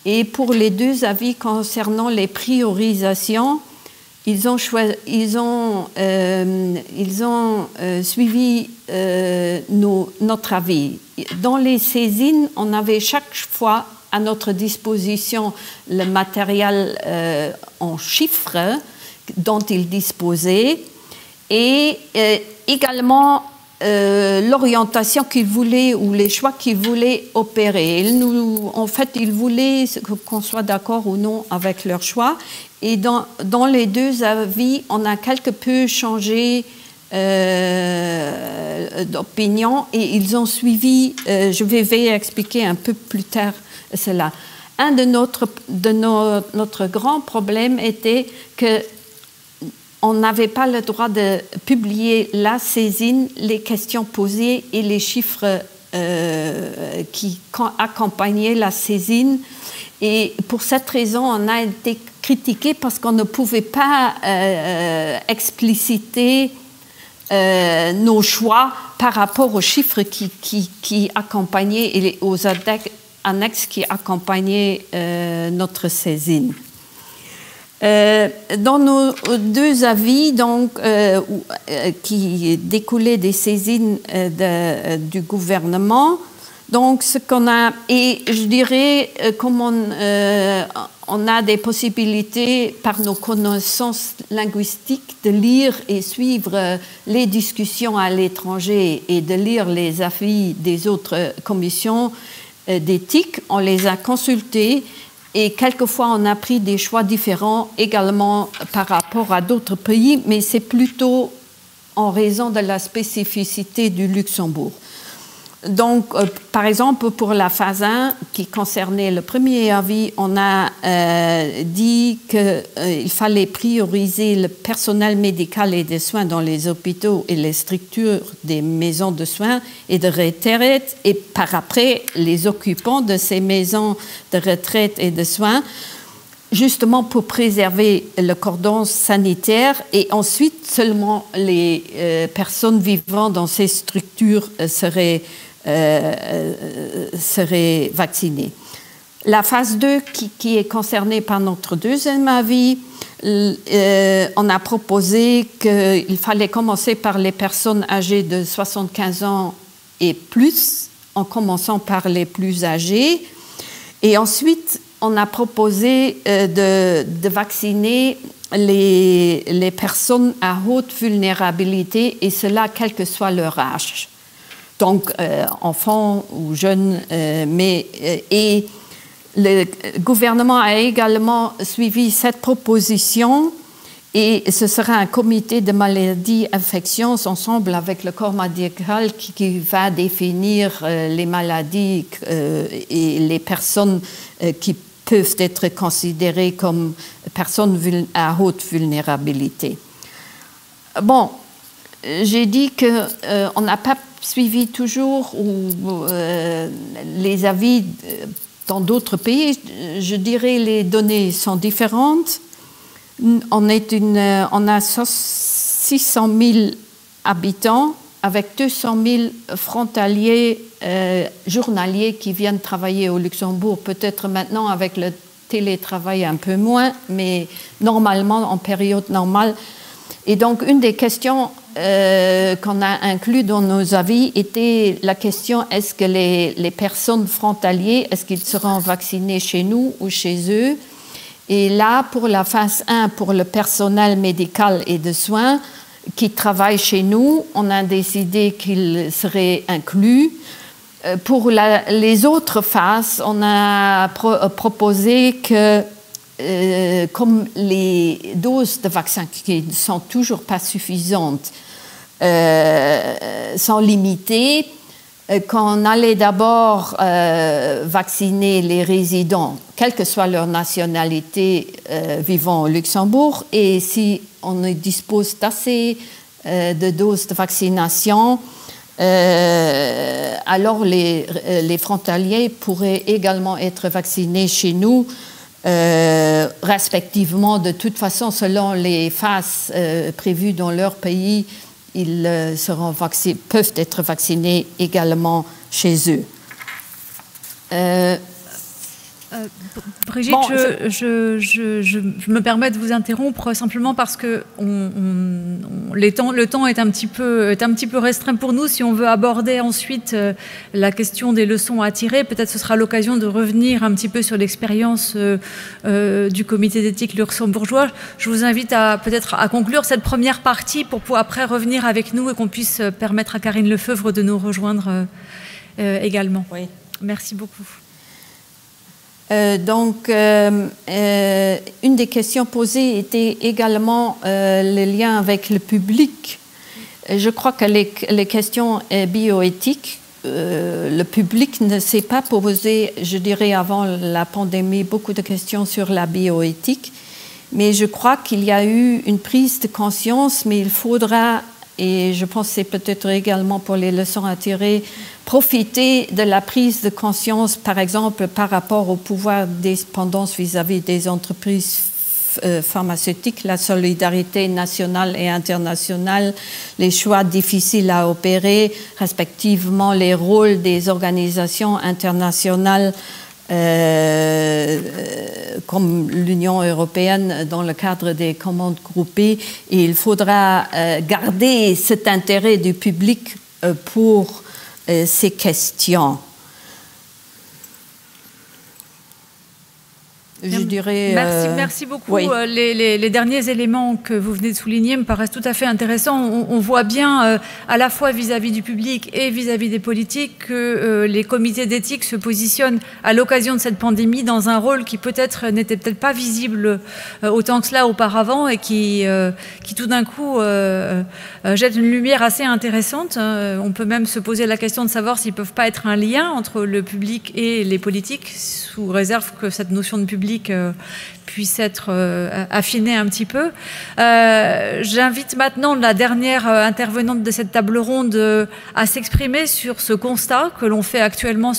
Speaker 5: Et pour les deux avis concernant les priorisations, ils ont suivi notre avis. Dans les saisines, on avait chaque fois à notre disposition le matériel en chiffres dont ils disposaient et également l'orientation qu'ils voulaient ou les choix qu'ils voulaient opérer. En fait, ils voulaient qu'on soit d'accord ou non avec leur choix. Et dans les deux avis, on a quelque peu changé d'opinion et ils ont suivi, je vais expliquer un peu plus tard cela. Un de notre grand problème était qu'on n'avait pas le droit de publier la saisine, les questions posées et les chiffres qui accompagnaient la saisine. Et pour cette raison, on a été critiqué parce qu'on ne pouvait pas expliciter nos choix par rapport aux chiffres qui accompagnaient et aux annexes qui accompagnaient notre saisine. Dans nos deux avis, donc, qui découlaient des saisines du gouvernement, donc ce qu'on a, et je dirais, comme on a des possibilités par nos connaissances linguistiques de lire et suivre les discussions à l'étranger et de lire les avis des autres commissions d'éthique, on les a consultés. Et quelquefois, on a pris des choix différents également par rapport à d'autres pays, mais c'est plutôt en raison de la spécificité du Luxembourg. Donc, par exemple, pour la phase 1, qui concernait le premier avis, on a dit qu'il fallait prioriser le personnel médical et des soins dans les hôpitaux et les structures des maisons de soins et de retraite, et par après, les occupants de ces maisons de retraite et de soins. justement pour préserver le cordon sanitaire, et ensuite seulement les personnes vivant dans ces structures seraient vaccinées. La phase 2 qui est concernée par notre deuxième avis, on a proposé qu'il fallait commencer par les personnes âgées de 75 ans et plus, en commençant par les plus âgés. Et ensuite, on a proposé de vacciner les personnes à haute vulnérabilité, et cela quel que soit leur âge. Donc, enfants ou jeunes, et le gouvernement a également suivi cette proposition, et ce sera un comité de maladies infectieuses ensemble avec le corps médical qui va définir les maladies et les personnes qui peuvent être considérées comme personnes à haute vulnérabilité. Bon, j'ai dit qu'on n'a pas suivi toujours les avis dans d'autres pays. Je dirais les données sont différentes. On a 600 000 habitants avec 200 000 frontaliers journaliers qui viennent travailler au Luxembourg. Peut-être maintenant avec le télétravail un peu moins, mais normalement, en période normale. Et donc, une des questions qu'on a inclus dans nos avis était la question, est-ce que les personnes frontalières, est-ce qu'ils seront vaccinés chez nous ou chez eux? Et là, pour la phase 1, pour le personnel médical et de soins qui travaille chez nous, on a décidé qu'ils seraient inclus. Pour les autres phases, on a proposé que, comme les doses de vaccins qui ne sont toujours pas suffisantes, sont limitées, qu'on allait d'abord vacciner les résidents, quelle que soit leur nationalité, vivant au Luxembourg, et si on dispose d'assez de doses de vaccination, alors les frontaliers pourraient également être vaccinés chez nous, respectivement. De toute façon, selon les phases prévues dans leur pays, ils peuvent être vaccinés également chez eux.
Speaker 2: Brigitte, bon, je me permets de vous interrompre simplement parce que le temps est un petit peu restreint pour nous. Si on veut aborder ensuite la question des leçons à tirer, peut-être ce sera l'occasion de revenir un petit peu sur l'expérience du comité d'éthique luxembourgeois. Je vous invite peut-être à conclure cette première partie pour après revenir avec nous et qu'on puisse permettre à Karine Lefeuvre de nous rejoindre également.
Speaker 5: Oui.
Speaker 2: Merci beaucoup.
Speaker 5: Donc, une des questions posées était également le lien avec le public. Je crois que les questions bioéthiques, le public ne s'est pas posé, je dirais avant la pandémie, beaucoup de questions sur la bioéthique, mais je crois qu'il y a eu une prise de conscience, mais il faudra, et je pense que c'est peut-être également pour les leçons à tirer, profiter de la prise de conscience, par exemple, par rapport au pouvoir des dépendances vis-à-vis des entreprises pharmaceutiques, la solidarité nationale et internationale, les choix difficiles à opérer, respectivement les rôles des organisations internationales comme l'Union européenne dans le cadre des commandes groupées. Et il faudra garder cet intérêt du public pour ces questions. Je dirais,
Speaker 2: merci beaucoup. Oui. Les derniers éléments que vous venez de souligner me paraissent tout à fait intéressants. On voit bien, à la fois vis-à-vis du public et vis-à-vis des politiques, que les comités d'éthique se positionnent à l'occasion de cette pandémie dans un rôle qui peut-être n'était peut-être pas visible autant que cela auparavant et qui tout d'un coup jette une lumière assez intéressante. On peut même se poser la question de savoir s'ils ne peuvent pas être un lien entre le public et les politiques, sous réserve que cette notion de public public puisse être affiné un petit peu. J'invite maintenant la dernière intervenante de cette table ronde à s'exprimer sur ce constat que l'on fait actuellement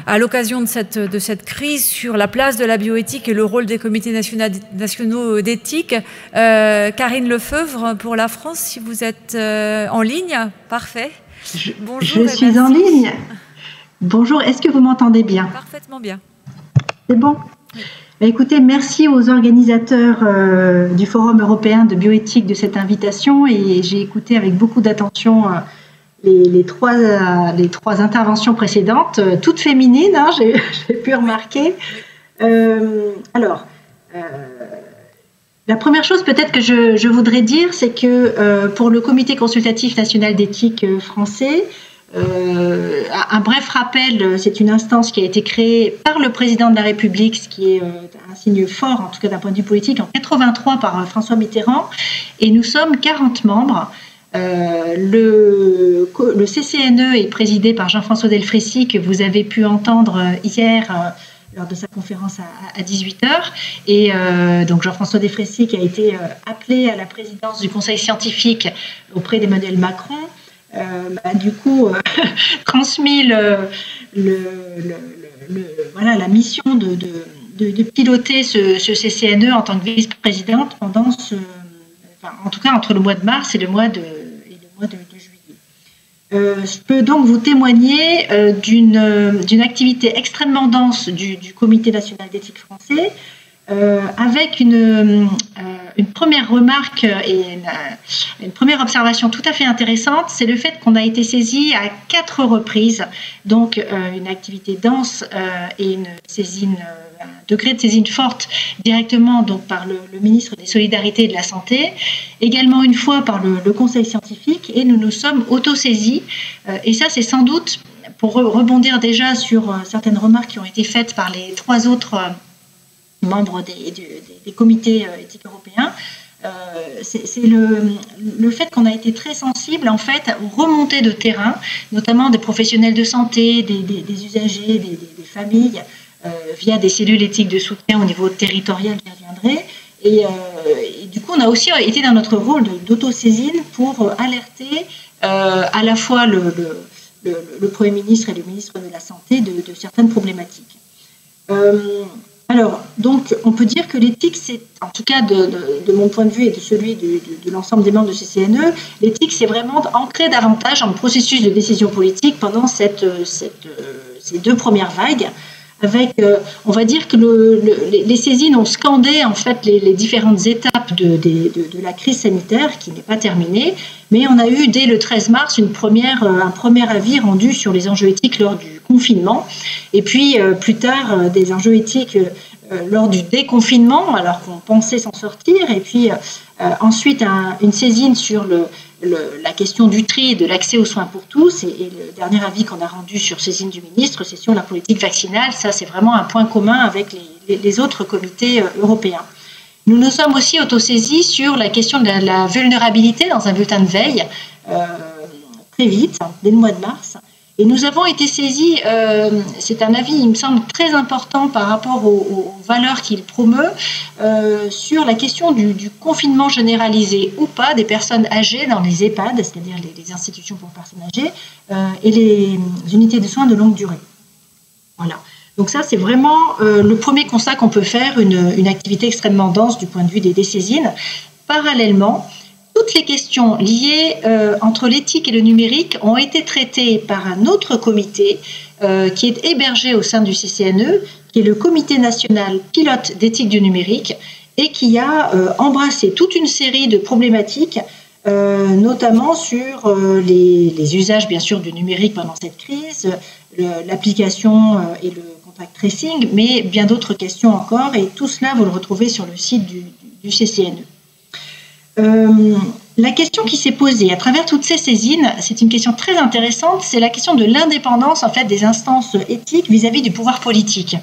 Speaker 2: à l'occasion de cette crise sur la place de la bioéthique et le rôle des comités nationaux d'éthique. Karine Lefeuvre pour la France, si vous êtes en ligne. Parfait.
Speaker 6: Bonjour. Je suis en ligne. Bonjour, est-ce que vous m'entendez bien?
Speaker 2: Parfaitement bien.
Speaker 6: C'est bon? Oui. Écoutez, merci aux organisateurs du Forum européen de bioéthique de cette invitation, et j'ai écouté avec beaucoup d'attention les trois interventions précédentes, toutes féminines, hein, j'ai pu remarquer. La première chose peut-être que je voudrais dire, c'est que pour le Comité consultatif national d'éthique français, un bref rappel, c'est une instance qui a été créée par le président de la République, ce qui est un signe fort, en tout cas d'un point de vue politique, en 1983 par François Mitterrand, et nous sommes 40 membres. Le CCNE est présidé par Jean-François Delfraissy, que vous avez pu entendre hier lors de sa conférence à 18h, et donc Jean-François Delfraissy qui a été appelé à la présidence du Conseil scientifique auprès d'Emmanuel Macron, du coup transmis la mission de piloter ce CCNE en tant que vice-présidente pendant en tout cas entre le mois de mars et le mois de juillet. Je peux donc vous témoigner d'une activité extrêmement dense du Comité national d'éthique français, avec une première remarque et une première observation tout à fait intéressante, c'est le fait qu'on a été saisi à 4 reprises, donc une activité dense et un degré de saisine forte directement donc par le ministre des Solidarités et de la Santé, également une fois par le Conseil scientifique, et nous nous sommes autosaisis, et ça c'est sans doute, pour rebondir déjà sur certaines remarques qui ont été faites par les 3 autres membres des comités éthiques européens, c'est le fait qu'on a été très sensible en fait aux remontées de terrain, notamment des professionnels de santé, des usagers, des familles, via des cellules éthiques de soutien au niveau territorial, j'y reviendrai. Et du coup, on a aussi été dans notre rôle d'autosaisine pour alerter à la fois le Premier ministre et le ministre de la Santé de certaines problématiques. Alors, donc, on peut dire que l'éthique, c'est, en tout cas de mon point de vue et de celui de l'ensemble des membres de CCNE, l'éthique, c'est vraiment ancré davantage dans le processus de décision politique pendant ces 2 premières vagues, avec, on va dire que les saisines ont scandé en fait les différentes étapes de la crise sanitaire qui n'est pas terminée, mais on a eu dès le 13 mars un premier avis rendu sur les enjeux éthiques lors du confinement, et puis plus tard des enjeux éthiques lors du déconfinement alors qu'on pensait s'en sortir, et puis ensuite une saisine sur la question du tri et de l'accès aux soins pour tous, et le dernier avis qu'on a rendu sur saisine du ministre, c'est sur la politique vaccinale. Ça, c'est vraiment un point commun avec les autres comités européens. Nous nous sommes aussi autosaisis sur la question de la vulnérabilité dans un bulletin de veille, très vite, dès le mois de mars. Et nous avons été saisis, c'est un avis, il me semble, très important par rapport aux valeurs qu'il promeut, sur la question du confinement généralisé ou pas des personnes âgées dans les EHPAD, c'est-à-dire les institutions pour personnes âgées, et les unités de soins de longue durée. Voilà. Donc ça, c'est vraiment le premier constat qu'on peut faire, une activité extrêmement dense du point de vue des saisines. Parallèlement, toutes les questions liées entre l'éthique et le numérique ont été traitées par un autre comité qui est hébergé au sein du CCNE, qui est le Comité national pilote d'éthique du numérique, et qui a embrassé toute une série de problématiques, notamment sur les usages bien sûr du numérique pendant cette crise, l'application et le contact tracing, mais bien d'autres questions encore, et tout cela vous le retrouvez sur le site du CCNE. La question qui s'est posée à travers toutes ces saisines, c'est une question très intéressante, c'est la question de l'indépendance en fait des instances éthiques vis-à-vis du pouvoir politique.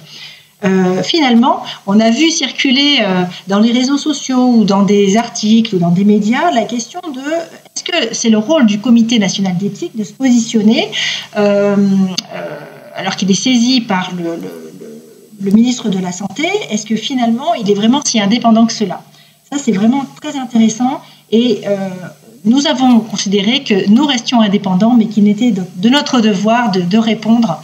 Speaker 6: Finalement, on a vu circuler dans les réseaux sociaux ou dans des articles ou dans des médias la question de est-ce que c'est le rôle du Comité national d'éthique de se positionner alors qu'il est saisi par le ministre de la Santé, est-ce que finalement il est vraiment si indépendant que cela? Ça, c'est vraiment très intéressant et nous avons considéré que nous restions indépendants, mais qu'il était de notre devoir de répondre,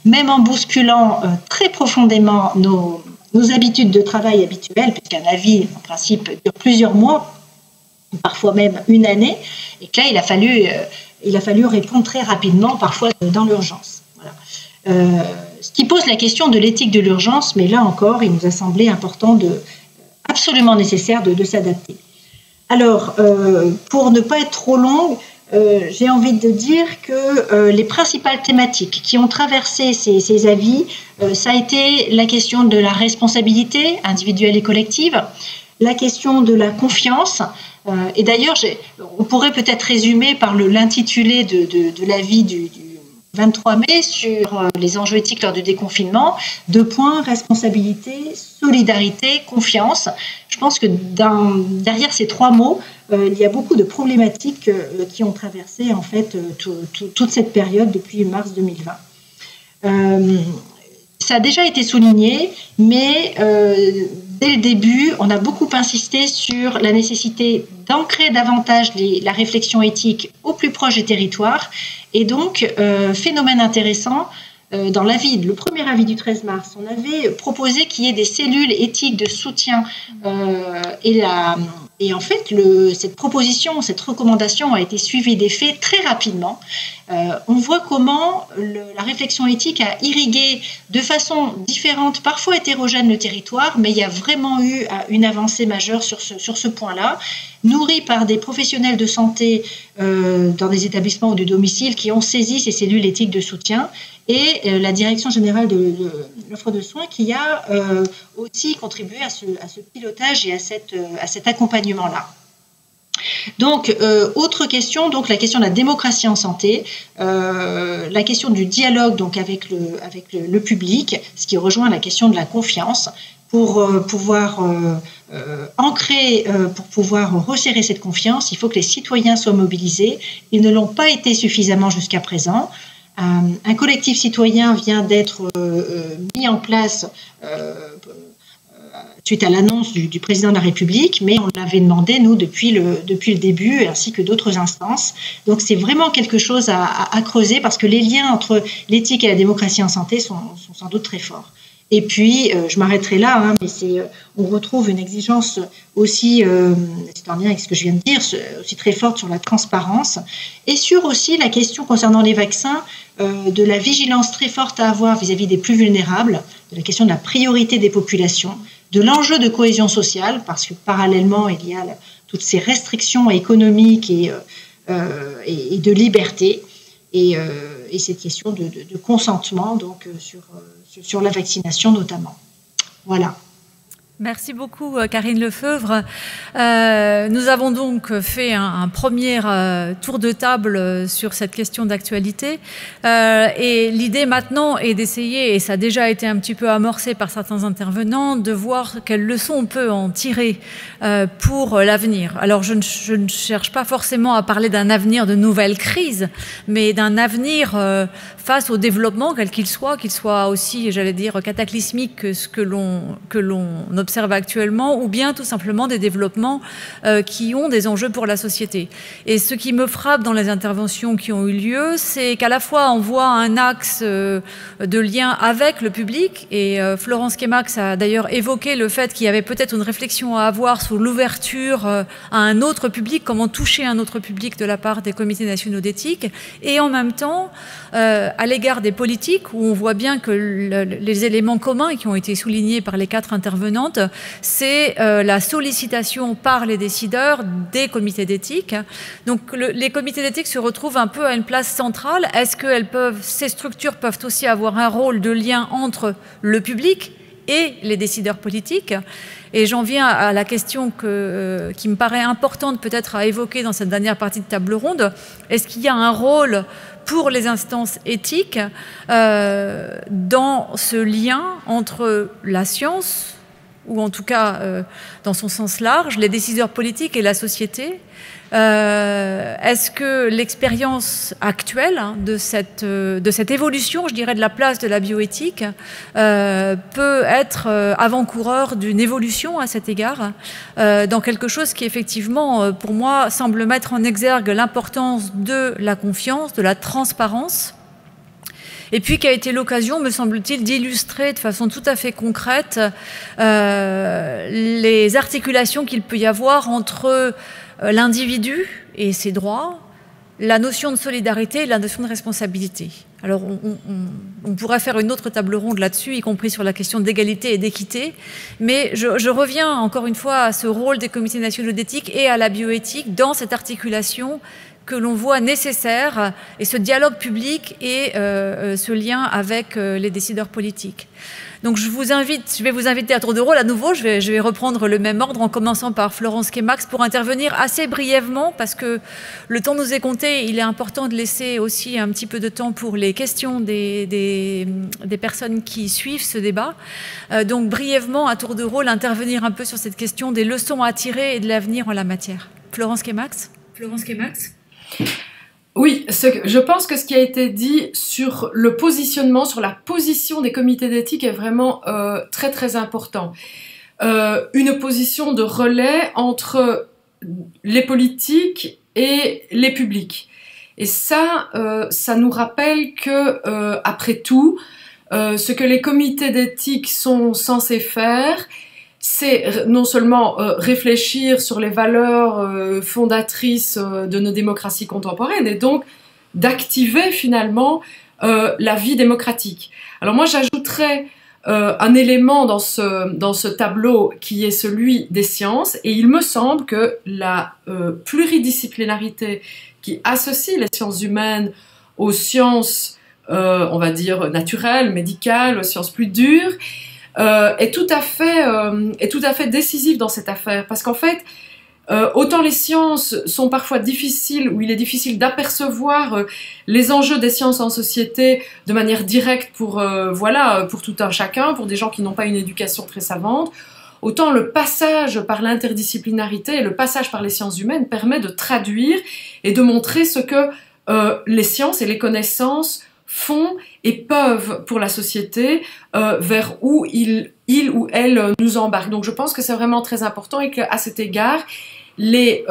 Speaker 6: même en bousculant très profondément nos habitudes de travail habituelles, puisqu'un avis, en principe, dure plusieurs mois, parfois même une année, et que là, il a fallu répondre très rapidement, parfois dans l'urgence. Voilà. Ce qui pose la question de l'éthique de l'urgence, mais là encore, il nous a semblé important, absolument nécessaire de s'adapter. Alors, pour ne pas être trop longue, j'ai envie de dire que les principales thématiques qui ont traversé ces avis, ça a été la question de la responsabilité individuelle et collective, la question de la confiance, et d'ailleurs, on pourrait peut-être résumer par l'intitulé de l'avis du 23 mai sur les enjeux éthiques lors du déconfinement, 2 points, responsabilité, solidarité, confiance. Je pense que derrière ces 3 mots, il y a beaucoup de problématiques qui ont traversé en fait toute cette période depuis mars 2020. Ça a déjà été souligné, mais dès le début, on a beaucoup insisté sur la nécessité d'ancrer davantage la réflexion éthique au plus proche des territoires. Et donc, phénomène intéressant, dans le premier avis du 13 mars, on avait proposé qu'il y ait des cellules éthiques de soutien et en fait, cette proposition, cette recommandation a été suivie des faits très rapidement. On voit comment la réflexion éthique a irrigué de façon différente, parfois hétérogène, le territoire, mais il y a vraiment eu une avancée majeure sur ce point-là, nourrie par des professionnels de santé dans des établissements ou de domicile qui ont saisi ces cellules éthiques de soutien et la Direction générale de l'offre de soins qui a aussi contribué à ce pilotage et à cet accompagnement-là. Donc, autre question, donc la question de la démocratie en santé, la question du dialogue donc avec le public, ce qui rejoint la question de la confiance, pour pouvoir ancrer, pour pouvoir resserrer cette confiance, il faut que les citoyens soient mobilisés. Ils ne l'ont pas été suffisamment jusqu'à présent. Un collectif citoyen vient d'être mis en place suite à l'annonce du président de la République, mais on l'avait demandé, nous, depuis le début, ainsi que d'autres instances. Donc, c'est vraiment quelque chose à creuser, parce que les liens entre l'éthique et la démocratie en santé sont sans doute très forts. Et puis, je m'arrêterai là, mais on retrouve une exigence aussi, c'est en lien avec ce que je viens de dire, aussi très forte sur la transparence, et sur aussi la question concernant les vaccins, de la vigilance très forte à avoir vis-à-vis des plus vulnérables, de la question de la priorité des populations, de l'enjeu de cohésion sociale, parce que parallèlement, il y a toutes ces restrictions économiques et de liberté, et cette question de consentement, donc sur la vaccination notamment. Voilà.
Speaker 2: Merci beaucoup, Karine Lefeuvre. Nous avons donc fait un premier tour de table sur cette question d'actualité. Et l'idée maintenant est d'essayer, et ça a déjà été un petit peu amorcé par certains intervenants, de voir quelles leçons on peut en tirer pour l'avenir. Alors, je ne cherche pas forcément à parler d'un avenir de nouvelles crises, mais d'un avenir face au développement, quel qu'il soit aussi, j'allais dire, cataclysmique que ce que l'on observe actuellement, ou bien tout simplement des développements qui ont des enjeux pour la société. Et ce qui me frappe dans les interventions qui ont eu lieu, c'est qu'à la fois on voit un axe de lien avec le public, et Florence Kemax a d'ailleurs évoqué le fait qu'il y avait peut-être une réflexion à avoir sur l'ouverture à un autre public, comment toucher un autre public de la part des comités nationaux d'éthique, et en même temps à l'égard des politiques, où on voit bien que les éléments communs qui ont été soulignés par les 4 intervenantes, c'est la sollicitation par les décideurs des comités d'éthique. Donc les comités d'éthique se retrouvent un peu à une place centrale. Est-ce que ces structures peuvent aussi avoir un rôle de lien entre le public et les décideurs politiques? Et j'en viens à la question qui me paraît importante peut-être à évoquer dans cette dernière partie de table ronde. Est-ce qu'il y a un rôle pour les instances éthiques dans ce lien entre la science, ou en tout cas dans son sens large, les décideurs politiques et la société. Est-ce que l'expérience actuelle de cette évolution, je dirais, de la place de la bioéthique peut être avant-coureur d'une évolution à cet égard, dans quelque chose qui effectivement, pour moi, semble mettre en exergue l'importance de la confiance, de la transparence, et puis qui a été l'occasion, me semble-t-il, d'illustrer de façon tout à fait concrète les articulations qu'il peut y avoir entre l'individu et ses droits, la notion de solidarité et la notion de responsabilité. Alors on pourrait faire une autre table ronde là-dessus, y compris sur la question d'égalité et d'équité, mais je reviens encore une fois à ce rôle des comités nationaux d'éthique et à la bioéthique dans cette articulation que l'on voit nécessaire, et ce dialogue public et ce lien avec les décideurs politiques. Donc je vais vous inviter à tour de rôle à nouveau, je vais reprendre le même ordre en commençant par Florence Quémax pour intervenir assez brièvement parce que le temps nous est compté, il est important de laisser aussi un petit peu de temps pour les questions des personnes qui suivent ce débat. Donc brièvement, à tour de rôle, intervenir un peu sur cette question des leçons à tirer et de l'avenir en la matière. Florence Quémax.
Speaker 3: Oui, je pense que ce qui a été dit sur le positionnement, sur la position des comités d'éthique est vraiment très très important. Une position de relais entre les politiques et les publics. Et ça nous rappelle que, après tout, ce que les comités d'éthique sont censés faire, c'est non seulement réfléchir sur les valeurs fondatrices de nos démocraties contemporaines et donc d'activer finalement la vie démocratique. Alors moi j'ajouterais un élément dans ce tableau qui est celui des sciences et il me semble que la pluridisciplinarité qui associe les sciences humaines aux sciences, on va dire, naturelles, médicales, aux sciences plus dures, est tout à fait décisif dans cette affaire parce qu'en fait autant les sciences sont parfois difficiles où il est difficile d'apercevoir les enjeux des sciences en société de manière directe pour tout un chacun, pour des gens qui n'ont pas une éducation très savante, autant le passage par l'interdisciplinarité et le passage par les sciences humaines permet de traduire et de montrer ce que les sciences et les connaissances font et peuvent pour la société vers où il ou elle nous embarque. Donc je pense que c'est vraiment très important et qu'à cet égard, les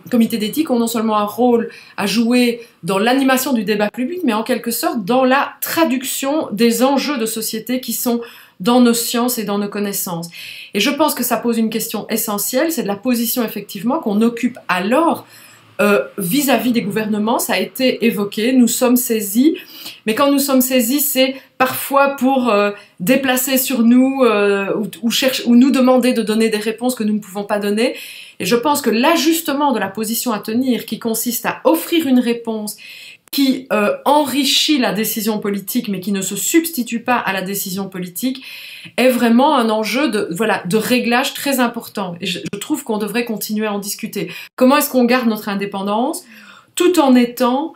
Speaker 3: comités d'éthique ont non seulement un rôle à jouer dans l'animation du débat public, mais en quelque sorte dans la traduction des enjeux de société qui sont dans nos sciences et dans nos connaissances. Et je pense que ça pose une question essentielle, c'est de la position effectivement qu'on occupe alors vis-à-vis des gouvernements. Ça a été évoqué, nous sommes saisis, mais quand nous sommes saisis, c'est parfois pour déplacer sur nous ou nous demander de donner des réponses que nous ne pouvons pas donner. Et je pense que l'ajustement de la position à tenir, qui consiste à offrir une réponse qui enrichit la décision politique, mais qui ne se substitue pas à la décision politique, est vraiment un enjeu de réglage très important. Et je trouve qu'on devrait continuer à en discuter. Comment est-ce qu'on garde notre indépendance tout en étant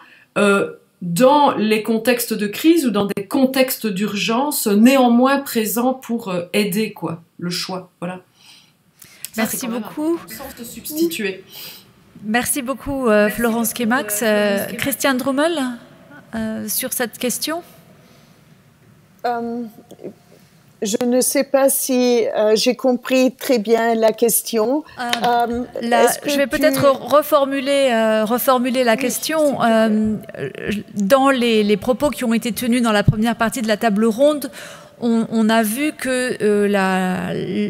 Speaker 3: dans les contextes de crise ou dans des contextes d'urgence néanmoins présents pour aider le choix. Voilà.
Speaker 2: Merci beaucoup.
Speaker 3: Un sens de substituer.
Speaker 2: Merci beaucoup Florence Quémax. Christiane Drummel, sur cette question.
Speaker 4: Je ne sais pas si j'ai compris très bien la question.
Speaker 2: Je vais peut-être reformuler la question. Dans les propos qui ont été tenus dans la première partie de la table ronde, on a vu que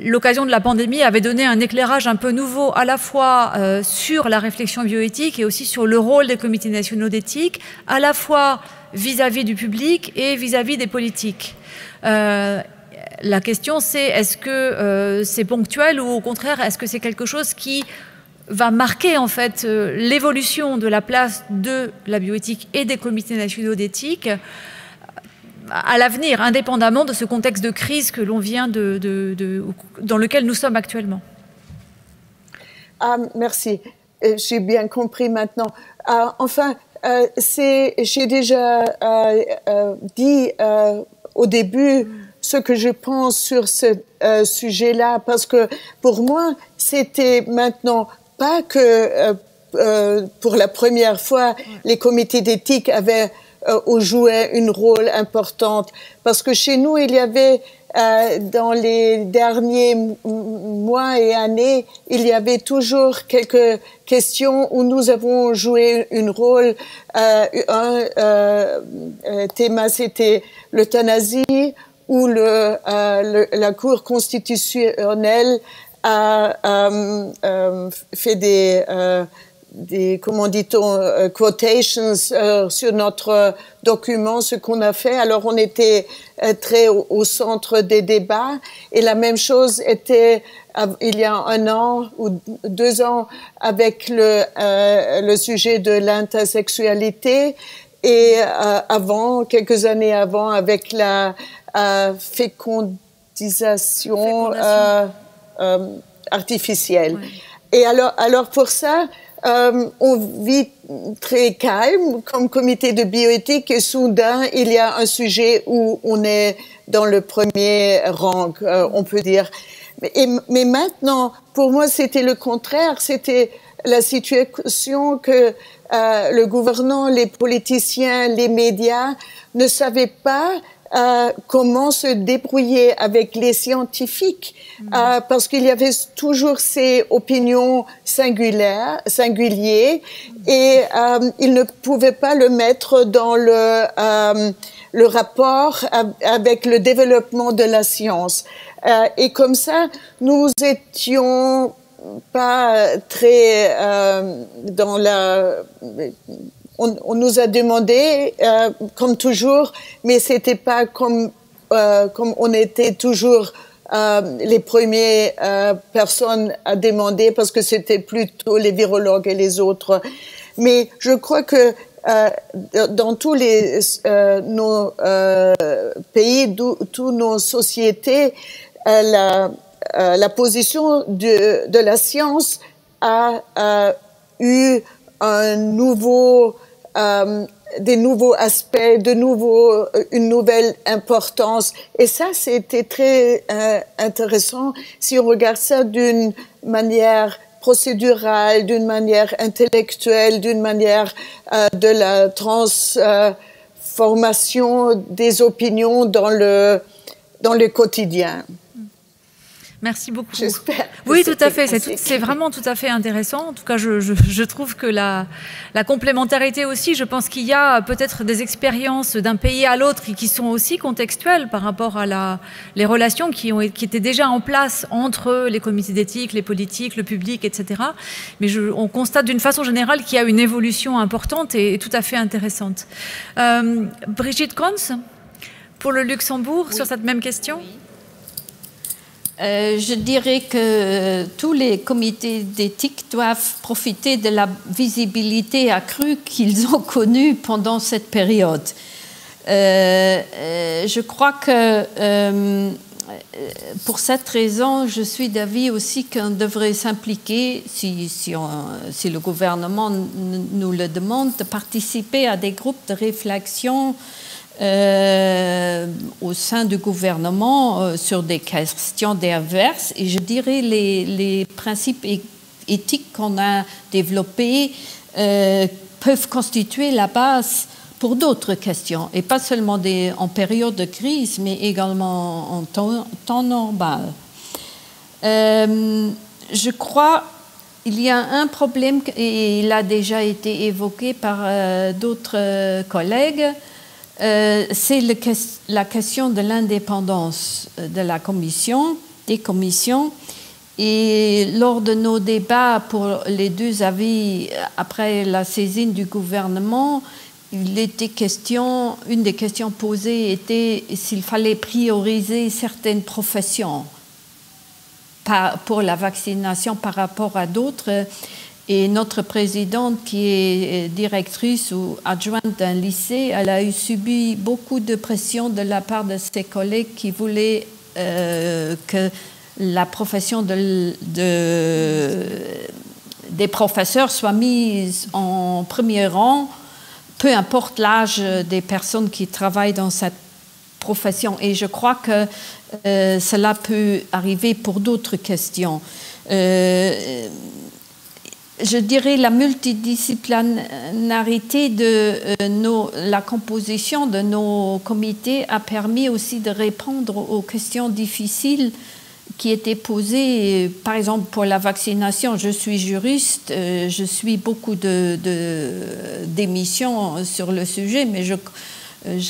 Speaker 2: l'occasion de la pandémie avait donné un éclairage un peu nouveau à la fois sur la réflexion bioéthique et aussi sur le rôle des comités nationaux d'éthique, à la fois vis-à-vis du public et vis-à-vis des politiques. La question c'est, est-ce que c'est ponctuel ou au contraire, est-ce que c'est quelque chose qui va marquer en fait l'évolution de la place de la bioéthique et des comités nationaux d'éthique à l'avenir, indépendamment de ce contexte de crise que l'on vient dans lequel nous sommes actuellement.
Speaker 4: Merci, j'ai bien compris maintenant. J'ai déjà dit au début ce que je pense sur ce sujet-là, parce que pour moi, c'était maintenant pas que pour la première fois, les comités d'éthique avaient joué un rôle important, parce que chez nous, il y avait dans les derniers mois et années, il y avait toujours quelques questions où nous avons joué un rôle. Un thème, c'était l'euthanasie, où la Cour constitutionnelle a fait des comment dit-on, quotations sur notre document, ce qu'on a fait. Alors, on était très au centre des débats. Et la même chose était il y a 1 an ou 2 ans avec le sujet de l'intersexualité et quelques années avant, avec la fécondisation artificielle. Oui. Et alors pour ça, on vit très calme comme comité de bioéthique et soudain, il y a un sujet où on est dans le premier rang, on peut dire. Mais maintenant, pour moi, c'était le contraire. C'était la situation que le gouvernement, les politiciens, les médias ne savaient pas comment se débrouiller avec les scientifiques, parce qu'il y avait toujours ces opinions singulières, et ils ne pouvaient pas le mettre dans le rapport avec le développement de la science. Et comme ça, nous étions pas très dans la... On nous a demandé, comme toujours, mais c'était pas comme on était toujours les premières personnes à demander, parce que c'était plutôt les virologues et les autres. Mais je crois que dans tous nos pays, toutes nos sociétés, la position de la science a eu des nouveaux aspects, une nouvelle importance. Et ça, c'était très intéressant si on regarde ça d'une manière procédurale, d'une manière intellectuelle, d'une manière de la transformation des opinions dans le quotidien.
Speaker 2: Merci beaucoup.
Speaker 4: J'espère.
Speaker 2: Oui, tout à fait. C'est vraiment tout à fait intéressant. En tout cas, je trouve que la complémentarité aussi, je pense qu'il y a peut-être des expériences d'un pays à l'autre qui sont aussi contextuelles par rapport à les relations qui étaient déjà en place entre les comités d'éthique, les politiques, le public, etc. Mais on constate d'une façon générale qu'il y a une évolution importante et tout à fait intéressante. Brigitte Krons, pour le Luxembourg, oui. Sur cette même question.
Speaker 5: Oui. Je dirais que tous les comités d'éthique doivent profiter de la visibilité accrue qu'ils ont connue pendant cette période. Je crois que pour cette raison, je suis d'avis aussi qu'on devrait s'impliquer, si le gouvernement nous le demande, de participer à des groupes de réflexion au sein du gouvernement sur des questions diverses. Et je dirais les principes éthiques qu'on a développés peuvent constituer la base pour d'autres questions, et pas seulement en période de crise, mais également en temps normal. Je crois qu'il y a un problème, et il a déjà été évoqué par d'autres collègues, c'est la question de l'indépendance de la commission, des commissions. Et lors de nos débats pour les 2 avis après la saisine du gouvernement, une des questions posées était s'il fallait prioriser certaines professions pour la vaccination par rapport à d'autres. Et notre présidente, qui est directrice ou adjointe d'un lycée, elle a subi beaucoup de pression de la part de ses collègues qui voulaient que la profession des professeurs soit mise en premier rang, peu importe l'âge des personnes qui travaillent dans cette profession. Et je crois que cela peut arriver pour d'autres questions. Je dirais la multidisciplinarité de la composition de nos comités a permis aussi de répondre aux questions difficiles qui étaient posées. Par exemple, pour la vaccination, je suis juriste, je suis beaucoup d'émissions sur le sujet, mais je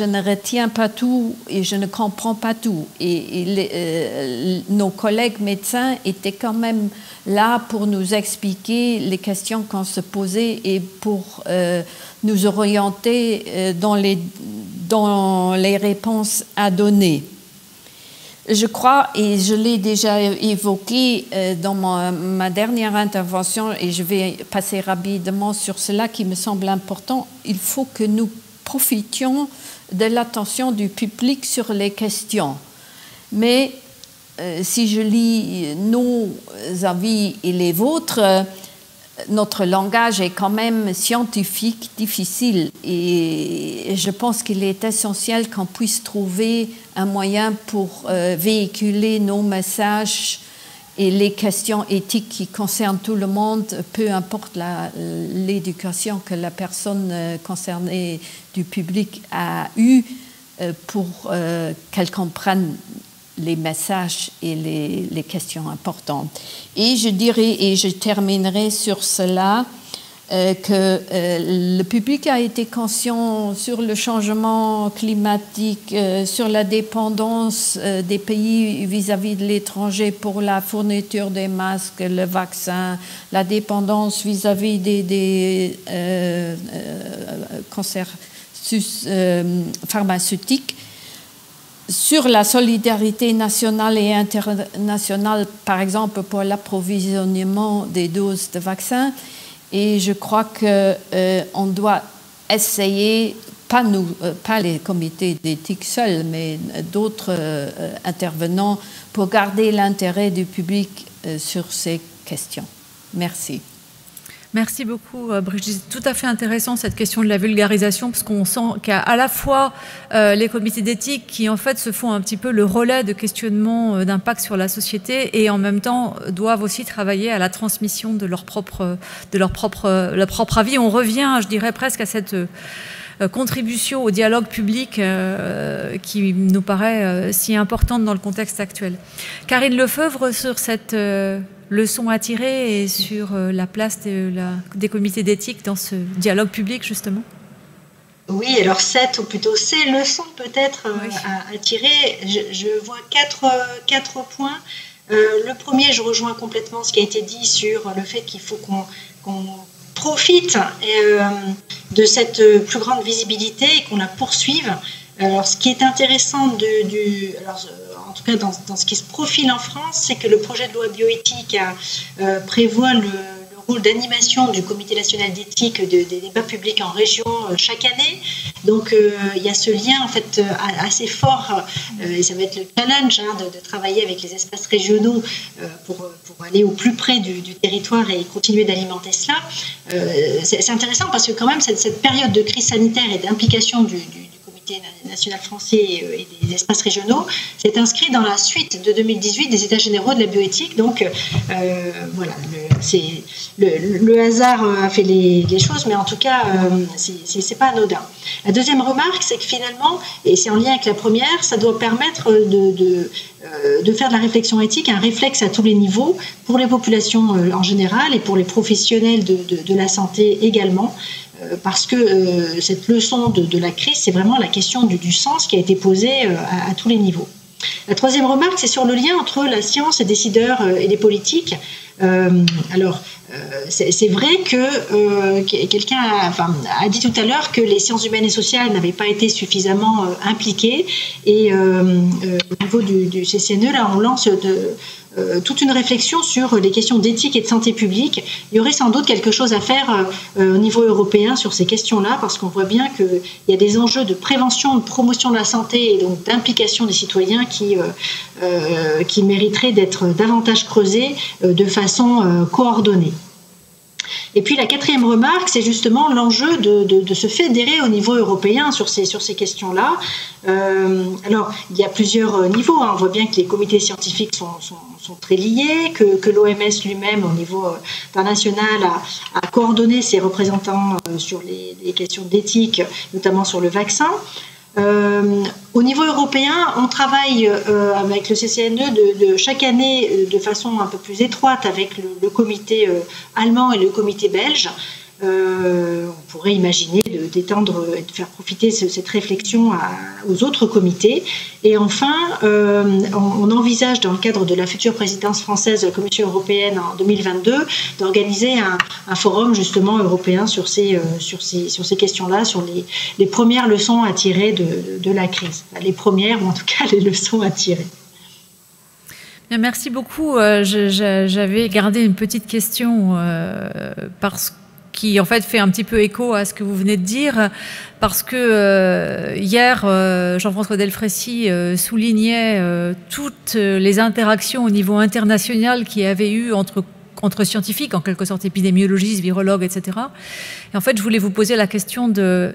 Speaker 5: ne retiens pas tout et je ne comprends pas tout. Et nos collègues médecins étaient quand même là pour nous expliquer les questions qu'on se posait et pour nous orienter dans les réponses à donner. Je crois, et je l'ai déjà évoqué dans ma dernière intervention, et je vais passer rapidement sur cela qui me semble important, il faut que nous profitions de l'attention du public sur les questions. Mais si je lis nos avis et les vôtres, notre langage est quand même scientifique, difficile, et je pense qu'il est essentiel qu'on puisse trouver un moyen pour véhiculer nos messages et les questions éthiques qui concernent tout le monde, peu importe l'éducation que la personne concernée du public a eue, pour qu'elle comprenne les messages et les questions importantes. Et je dirais, et je terminerai sur cela, que le public a été conscient sur le changement climatique, sur la dépendance des pays vis-à-vis de l'étranger pour la fourniture des masques, le vaccin, la dépendance vis-à-vis des pharmaceutiques, sur la solidarité nationale et internationale, par exemple pour l'approvisionnement des doses de vaccins. Et je crois qu'on doit essayer, pas les comités d'éthique seuls, mais d'autres intervenants, pour garder l'intérêt du public sur ces questions. Merci.
Speaker 2: Merci beaucoup, Brigitte. C'est tout à fait intéressant cette question de la vulgarisation, parce qu'on sent qu'il y a à la fois les comités d'éthique qui, en fait, se font un petit peu le relais de questionnement d'impact sur la société et, en même temps, doivent aussi travailler à la transmission de leur propre avis. On revient, je dirais, presque à cette contribution au dialogue public qui nous paraît si importante dans le contexte actuel. Karine Lefeuvre, sur cette leçon à tirer et sur la place des comités d'éthique dans ce dialogue public, justement.
Speaker 6: Oui, alors 7 ou plutôt ces leçons peut-être à tirer. Je vois quatre points. Le premier, je rejoins complètement ce qui a été dit sur le fait qu'il faut qu'on profite de cette plus grande visibilité et qu'on la poursuive. Alors, ce qui est intéressant en tout cas dans ce qui se profile en France, c'est que le projet de loi bioéthique prévoit le rôle d'animation du Comité national d'éthique des débats publics en région chaque année. Donc il y a ce lien en fait assez fort et ça va être le challenge de travailler avec les espaces régionaux pour aller au plus près du territoire et continuer d'alimenter cela. C'est intéressant parce que quand même cette période de crise sanitaire et d'implication du Comité national français et des espaces régionaux s'est inscrit dans la suite de 2018 des États généraux de la bioéthique. Donc voilà, le hasard a fait les choses, mais en tout cas, c'est pas anodin. La deuxième remarque, c'est que finalement, et c'est en lien avec la première, ça doit permettre de faire de la réflexion éthique un réflexe à tous les niveaux, pour les populations en général et pour les professionnels de la santé également. Parce que cette leçon de la crise, c'est vraiment la question du sens qui a été posée à tous les niveaux. La troisième remarque, c'est sur le lien entre la science, les décideurs et les politiques. C'est vrai que quelqu'un a dit tout à l'heure que les sciences humaines et sociales n'avaient pas été suffisamment impliquées. Et au niveau du CCNE, là, on lance toute une réflexion sur les questions d'éthique et de santé publique. Il y aurait sans doute quelque chose à faire au niveau européen sur ces questions-là, parce qu'on voit bien qu'il y a des enjeux de prévention, de promotion de la santé et donc d'implication des citoyens qui mériteraient d'être davantage creusés de façon coordonnée. Et puis la quatrième remarque, c'est justement l'enjeu de se fédérer au niveau européen sur ces questions-là. Alors, il y a plusieurs niveaux. On voit bien que les comités scientifiques sont très liés, que l'OMS lui-même, au niveau international, a coordonné ses représentants sur les questions d'éthique, notamment sur le vaccin. Au niveau européen, on travaille avec le CCNE de chaque année de façon un peu plus étroite avec le comité allemand et le comité belge. On pourrait imaginer d'étendre et de faire profiter cette réflexion aux autres comités. Et enfin, on envisage dans le cadre de la future présidence française de la Commission européenne en 2022 d'organiser un forum justement européen sur ces questions-là, sur les premières leçons à tirer de la crise. Les premières, ou en tout cas les leçons à tirer.
Speaker 2: Merci beaucoup. J'avais gardé une petite question qui en fait fait un petit peu écho à ce que vous venez de dire, parce que hier, Jean-François Delfraissy soulignait toutes les interactions au niveau international qu'il y avait eu entre scientifiques, en quelque sorte épidémiologistes, virologues, etc. Et en fait, je voulais vous poser la question de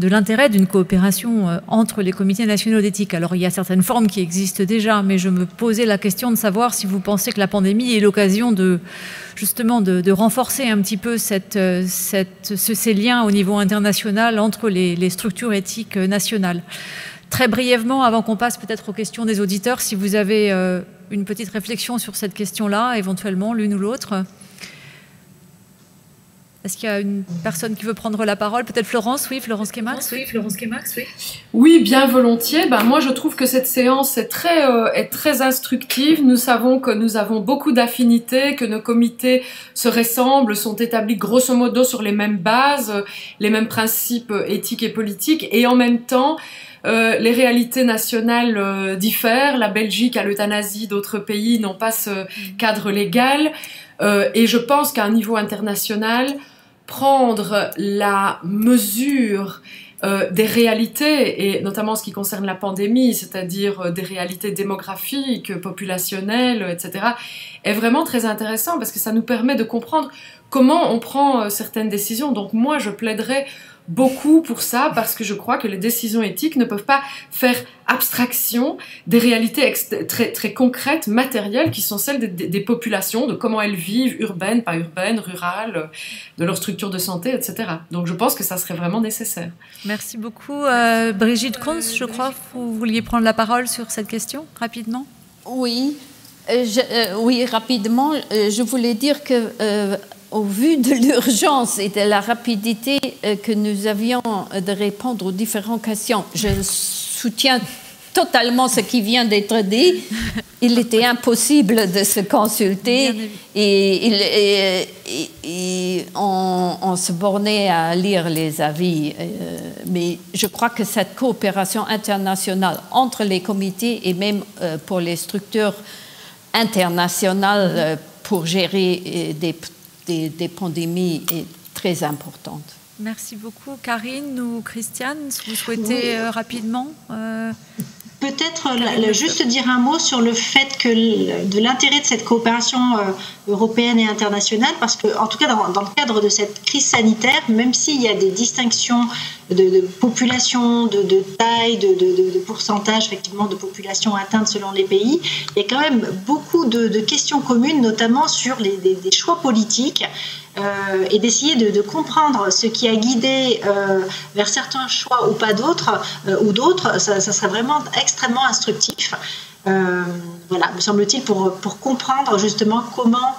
Speaker 2: l'intérêt d'une coopération entre les comités nationaux d'éthique. Alors, il y a certaines formes qui existent déjà, mais je me posais la question de savoir si vous pensez que la pandémie est l'occasion justement de renforcer un petit peu ces liens au niveau international entre les structures éthiques nationales. Très brièvement, avant qu'on passe peut-être aux questions des auditeurs, si vous avez une petite réflexion sur cette question-là, éventuellement l'une ou l'autre. Est-ce qu'il y a une personne qui veut prendre la parole? Peut-être Florence, oui, Florence Quémax.
Speaker 3: Oui, bien volontiers. Moi, je trouve que cette séance est très instructive. Nous savons que nous avons beaucoup d'affinités, que nos comités se ressemblent, sont établis grosso modo sur les mêmes bases, les mêmes principes éthiques et politiques, et en même temps, les réalités nationales diffèrent. La Belgique a l'euthanasie, d'autres pays n'ont pas ce cadre légal. Et je pense qu'à un niveau international, prendre la mesure des réalités, et notamment ce qui concerne la pandémie, c'est-à-dire des réalités démographiques, populationnelles, etc., est vraiment très intéressant parce que ça nous permet de comprendre comment on prend certaines décisions. Donc moi, je plaiderais beaucoup pour ça, parce que je crois que les décisions éthiques ne peuvent pas faire abstraction des réalités très, très concrètes, matérielles, qui sont celles des populations, de comment elles vivent, urbaines, pas urbaines, rurales, de leur structure de santé, etc. Donc je pense que ça serait vraiment nécessaire.
Speaker 2: Merci beaucoup. Brigitte Krons, je crois, vous vouliez prendre la parole sur cette question, rapidement?
Speaker 5: Oui, oui, rapidement. Je voulais dire que au vu de l'urgence et de la rapidité que nous avions de répondre aux différentes questions, je soutiens totalement ce qui vient d'être dit. Il était impossible de se consulter et on se bornait à lire les avis. Mais je crois que cette coopération internationale entre les comités et même pour les structures internationales pour gérer des pandémies est très importante.
Speaker 2: Merci beaucoup. Karine ou Christiane, vous souhaitez rapidement
Speaker 6: Peut-être juste dire un mot sur le fait de l'intérêt de cette coopération européenne et internationale, parce que, en tout cas, dans le cadre de cette crise sanitaire, même s'il y a des distinctions de population, de taille, de pourcentage, effectivement, de population atteinte selon les pays, il y a quand même beaucoup de questions communes, notamment sur des choix politiques. Et d'essayer de comprendre ce qui a guidé vers certains choix ou pas d'autres, ou d'autres, ça serait vraiment extrêmement instructif. Voilà, me semble-t-il, pour comprendre justement comment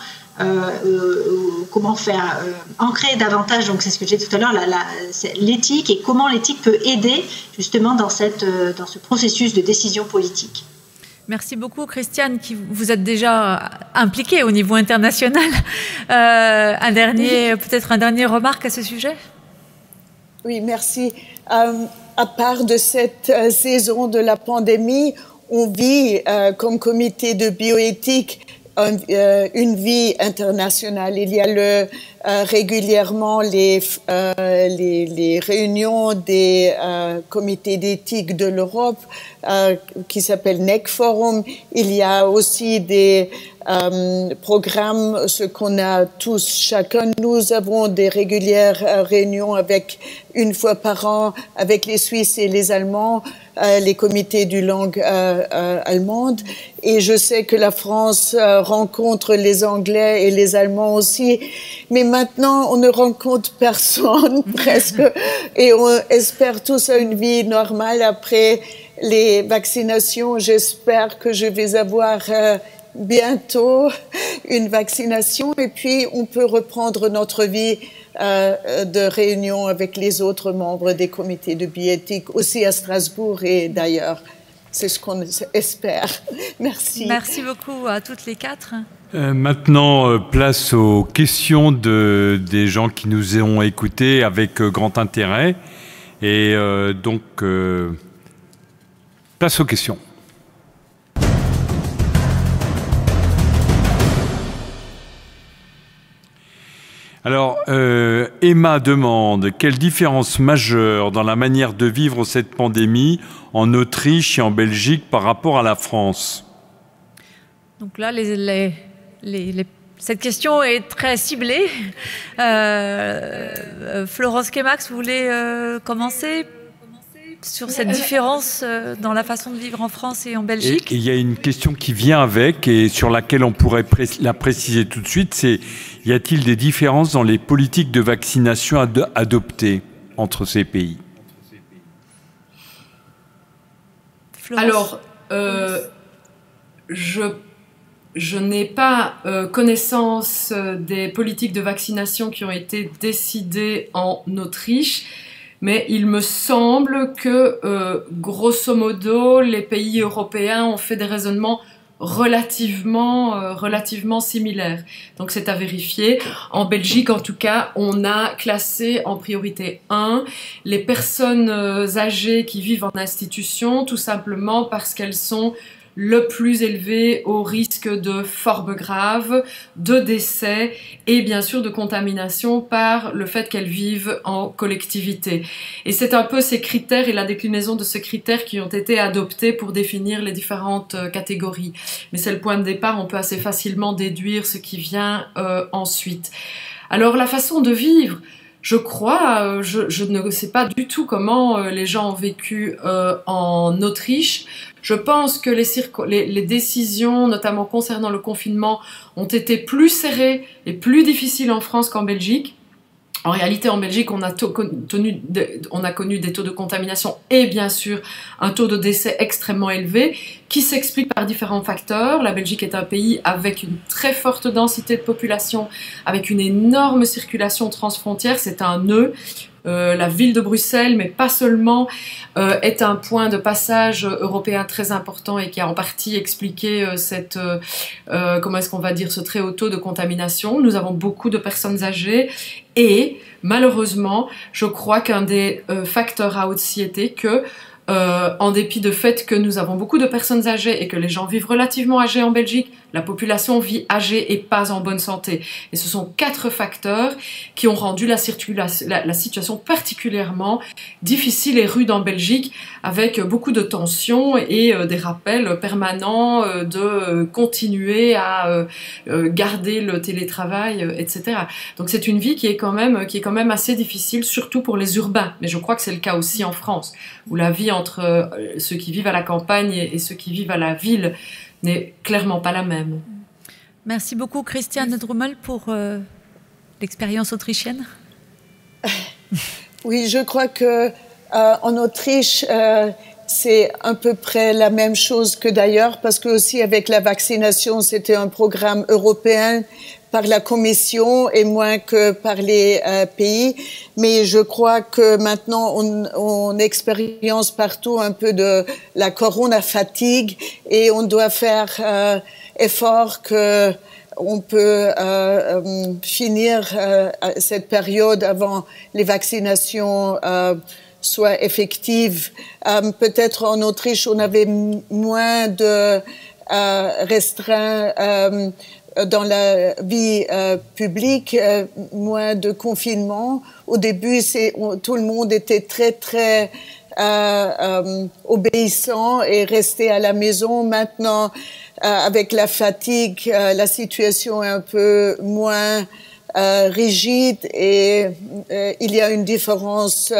Speaker 6: faire ancrer davantage, donc c'est ce que j'ai dit tout à l'heure, l'éthique, et comment l'éthique peut aider justement dans ce processus de décision politique.
Speaker 2: Merci beaucoup, Christiane, vous êtes déjà impliquée au niveau international. Peut-être un dernier remarque à ce sujet?
Speaker 4: Oui, merci. À part de cette saison de la pandémie, on vit comme comité de bioéthique une vie internationale. Il y a régulièrement les réunions des comités d'éthique de l'Europe qui s'appelle NEC Forum. Il y a aussi des programme, ce qu'on a tous, chacun. Nous avons des régulières réunions une fois par an avec les Suisses et les Allemands, les comités du langue allemande. Et je sais que la France rencontre les Anglais et les Allemands aussi. Mais maintenant, on ne rencontre personne presque. Et on espère tous à une vie normale après les vaccinations. J'espère que je vais avoir bientôt une vaccination et puis on peut reprendre notre vie de réunion avec les autres membres des comités de bioéthique, aussi à Strasbourg et d'ailleurs. C'est ce qu'on espère. Merci.
Speaker 2: Merci beaucoup à toutes les quatre.
Speaker 1: Maintenant, place aux questions des gens qui nous ont écoutés avec grand intérêt. Et donc, place aux questions. Alors, Emma demande quelle différence majeure dans la manière de vivre cette pandémie en Autriche et en Belgique par rapport à la France?
Speaker 2: Donc là, cette question est très ciblée. Florence Kemax, vous voulez commencer sur cette différence dans la façon de vivre en France et en Belgique?
Speaker 1: Et il y a une question qui vient avec et sur laquelle on pourrait la préciser tout de suite, c'est y a-t-il des différences dans les politiques de vaccination adoptées entre ces pays?
Speaker 3: Alors, je n'ai pas connaissance des politiques de vaccination qui ont été décidées en Autriche. Mais il me semble que, grosso modo, les pays européens ont fait des raisonnements relativement similaires. Donc c'est à vérifier. En Belgique, en tout cas, on a classé en priorité 1 les personnes âgées qui vivent en institution, tout simplement parce qu'elles sont le plus élevé au risque de formes graves, de décès et bien sûr de contamination par le fait qu'elles vivent en collectivité. Et c'est un peu ces critères et la déclinaison de ces critères qui ont été adoptés pour définir les différentes catégories. Mais c'est le point de départ, on peut assez facilement déduire ce qui vient ensuite. Alors la façon de vivre, je crois, je ne sais pas du tout comment les gens ont vécu en Autriche. Je pense que les décisions, notamment concernant le confinement, ont été plus serrées et plus difficiles en France qu'en Belgique. En réalité, en Belgique, on a connu des taux de contamination et bien sûr un taux de décès extrêmement élevé qui s'explique par différents facteurs. La Belgique est un pays avec une très forte densité de population, avec une énorme circulation transfrontière, c'est un nœud. La ville de Bruxelles, mais pas seulement, est un point de passage européen très important et qui a en partie expliqué comment est-ce qu'on va dire, ce très haut taux de contamination. Nous avons beaucoup de personnes âgées et malheureusement, je crois qu'un des facteurs a aussi été que en dépit du fait que nous avons beaucoup de personnes âgées et que les gens vivent relativement âgés en Belgique, la population vit âgée et pas en bonne santé. Et ce sont 4 facteurs qui ont rendu la situation particulièrement difficile et rude en Belgique, avec beaucoup de tensions et des rappels permanents de continuer à garder le télétravail, etc. Donc c'est une vie qui est quand même assez difficile, surtout pour les urbains. Mais je crois que c'est le cas aussi en France, où la vie entre ceux qui vivent à la campagne et ceux qui vivent à la ville n'est clairement pas la même.
Speaker 2: Merci beaucoup Christiane Drummel pour l'expérience autrichienne.
Speaker 4: Oui, je crois que en Autriche, c'est à peu près la même chose que d'ailleurs, parce que aussi avec la vaccination, c'était un programme européen par la Commission et moins que par les pays. Mais je crois que maintenant, on expérience partout un peu de la corona fatigue et on doit faire effort que on peut finir cette période avant les vaccinations soient effectives. Peut-être en Autriche, on avait moins de restreints dans la vie publique, moins de confinement. Au début, tout le monde était très obéissant et restait à la maison. Maintenant, avec la fatigue, la situation est un peu moins rigide et il y a une différence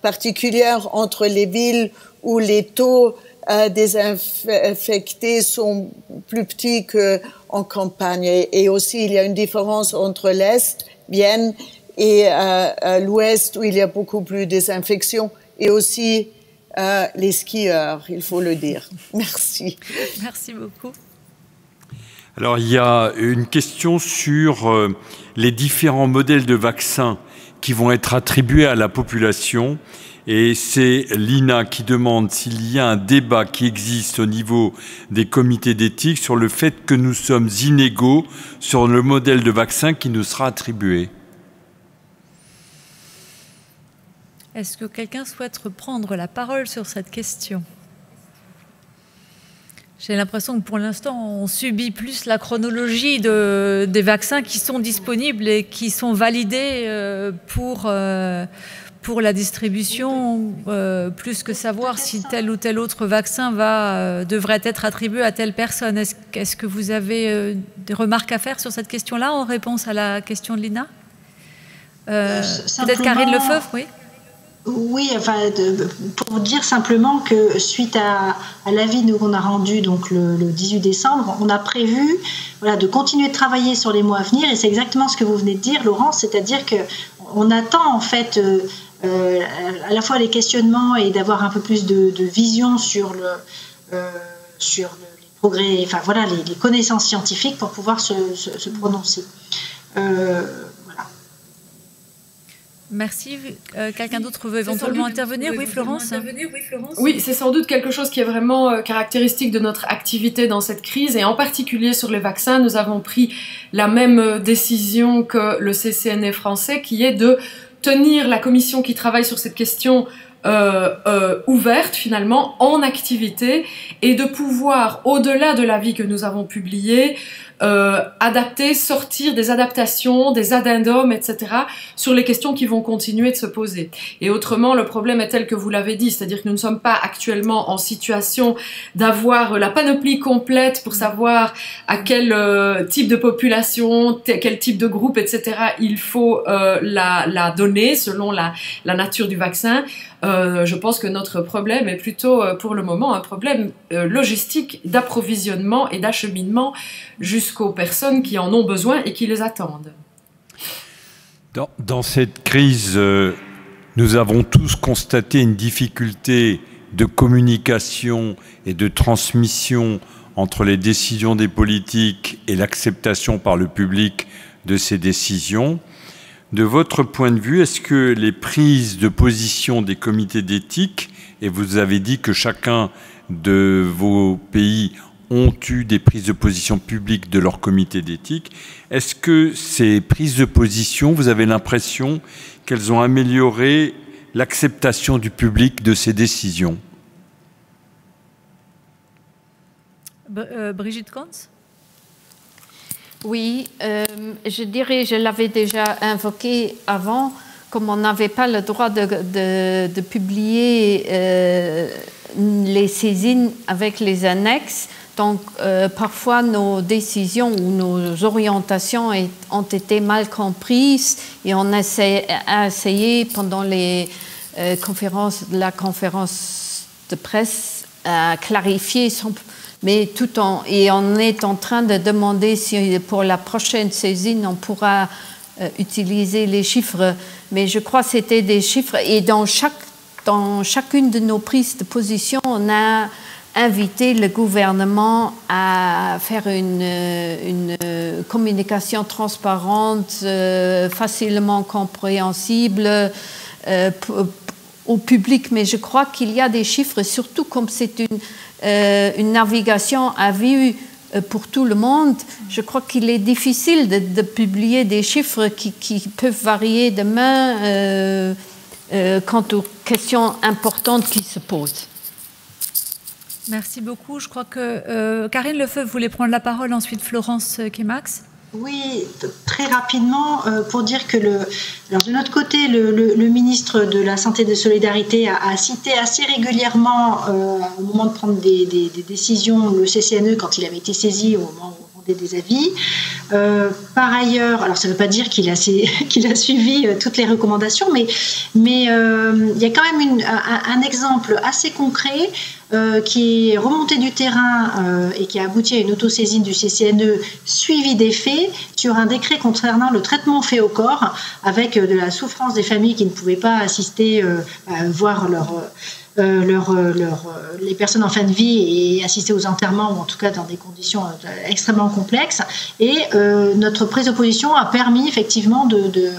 Speaker 4: particulière entre les villes où les taux des infectés sont plus petits qu'en campagne. Et aussi, il y a une différence entre l'Est, Vienne, et l'Ouest, où il y a beaucoup plus des infections, et aussi les skieurs, il faut le dire. Merci.
Speaker 2: Merci beaucoup.
Speaker 1: Alors, il y a une question sur les différents modèles de vaccins qui vont être attribués à la population. Et c'est Lina qui demande s'il y a un débat qui existe au niveau des comités d'éthique sur le fait que nous sommes inégaux sur le modèle de vaccin qui nous sera attribué.
Speaker 2: Est-ce que quelqu'un souhaite reprendre la parole sur cette question ? J'ai l'impression que pour l'instant, on subit plus la chronologie des vaccins qui sont disponibles et qui sont validés pour la distribution, plus que savoir si tel ou tel autre vaccin devrait être attribué à telle personne. Est-ce que vous avez des remarques à faire sur cette question-là en réponse à la question de Lina ? Peut-être Karine Lefebvre, oui.
Speaker 6: Oui, enfin, pour vous dire simplement que suite à l'avis qu'on a rendu donc le 18 décembre, on a prévu de continuer de travailler sur les mois à venir, et c'est exactement ce que vous venez de dire, Laurence, c'est-à-dire qu'on attend en fait à la fois les questionnements et d'avoir un peu plus de vision sur les progrès, enfin voilà, les connaissances scientifiques pour pouvoir se prononcer.
Speaker 2: Merci. Quelqu'un d'autre veut éventuellement intervenir ? Oui, Florence ?
Speaker 3: Oui, c'est sans doute quelque chose qui est vraiment caractéristique de notre activité dans cette crise, et en particulier sur les vaccins. Nous avons pris la même décision que le CCNE français, qui est de tenir la commission qui travaille sur cette question ouverte finalement, en activité, et de pouvoir, au-delà de l'avis que nous avons publié, adapter, sortir des adaptations, des addendums, etc., sur les questions qui vont continuer de se poser. Et autrement, le problème est tel que vous l'avez dit, c'est-à-dire que nous ne sommes pas actuellement en situation d'avoir la panoplie complète pour savoir à quel type de population, quel type de groupe, etc., il faut la donner selon la nature du vaccin. Je pense que notre problème est plutôt, pour le moment, un problème logistique, d'approvisionnement et d'acheminement jusqu'aux personnes qui en ont besoin et qui les attendent.
Speaker 1: Dans cette crise, nous avons tous constaté une difficulté de communication et de transmission entre les décisions des politiques et l'acceptation par le public de ces décisions. De votre point de vue, est-ce que les prises de position des comités d'éthique, et vous avez dit que chacun de vos pays ont eu des prises de position publiques de leur comité d'éthique, est-ce que ces prises de position, vous avez l'impression qu'elles ont amélioré l'acceptation du public de ces décisions ?
Speaker 2: Brigitte Kantz ?
Speaker 5: Oui, je dirais, je l'avais déjà invoqué avant, comme on n'avait pas le droit de publier les saisines avec les annexes, donc parfois nos décisions ou nos orientations ont été mal comprises, et on a essayé pendant la conférence de presse à clarifier mais et on est en train de demander si pour la prochaine saisine on pourra utiliser les chiffres, mais je crois que c'était des chiffres, et dans chacune de nos prises de position, on a invité le gouvernement à faire une communication transparente, facilement compréhensible au public, mais je crois qu'il y a des chiffres, surtout comme c'est une navigation à vue pour tout le monde. Je crois qu'il est difficile de publier des chiffres qui peuvent varier demain quant aux questions importantes qui se posent.
Speaker 2: Merci beaucoup. Je crois que Karine Lefebvre voulait prendre la parole, ensuite Florence Kemax.
Speaker 6: Oui, très rapidement, pour dire que alors de notre côté, le ministre de la Santé et de Solidarité a cité assez régulièrement, au moment de prendre des décisions, le CCNE quand il avait été saisi au moment où on rendait des avis. Par ailleurs, alors ça ne veut pas dire qu'il a suivi toutes les recommandations, mais il y a quand même un exemple assez concret qui est remonté du terrain et qui a abouti à une autosaisine du CCNE suivi des faits sur un décret concernant le traitement fait au corps, avec de la souffrance des familles qui ne pouvaient pas assister, voir les personnes en fin de vie et assister aux enterrements, ou en tout cas dans des conditions extrêmement complexes. Et notre prise de position a permis effectivement,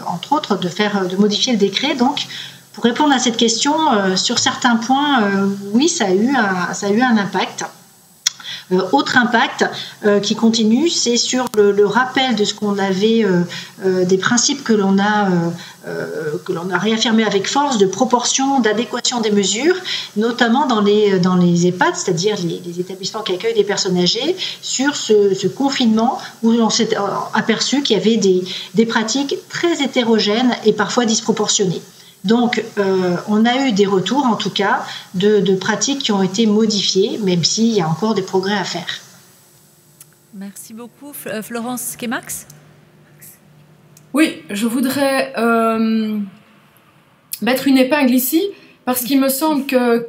Speaker 6: entre autres, de modifier le décret. Donc, pour répondre à cette question, sur certains points, oui, ça a eu un impact. Autre impact qui continue, c'est sur le rappel de ce qu'on avait, des principes que l'on a réaffirmés avec force, de proportion, d'adéquation des mesures, notamment dans les EHPAD, c'est-à-dire les établissements qui accueillent des personnes âgées, sur ce confinement où on s'est aperçu qu'il y avait des pratiques très hétérogènes et parfois disproportionnées. Donc, on a eu des retours, en tout cas, de pratiques qui ont été modifiées, même s'il y a encore des progrès à faire.
Speaker 2: Merci beaucoup. Florence Kemax ?
Speaker 3: Oui, je voudrais mettre une épingle ici, parce qu'il me semble que,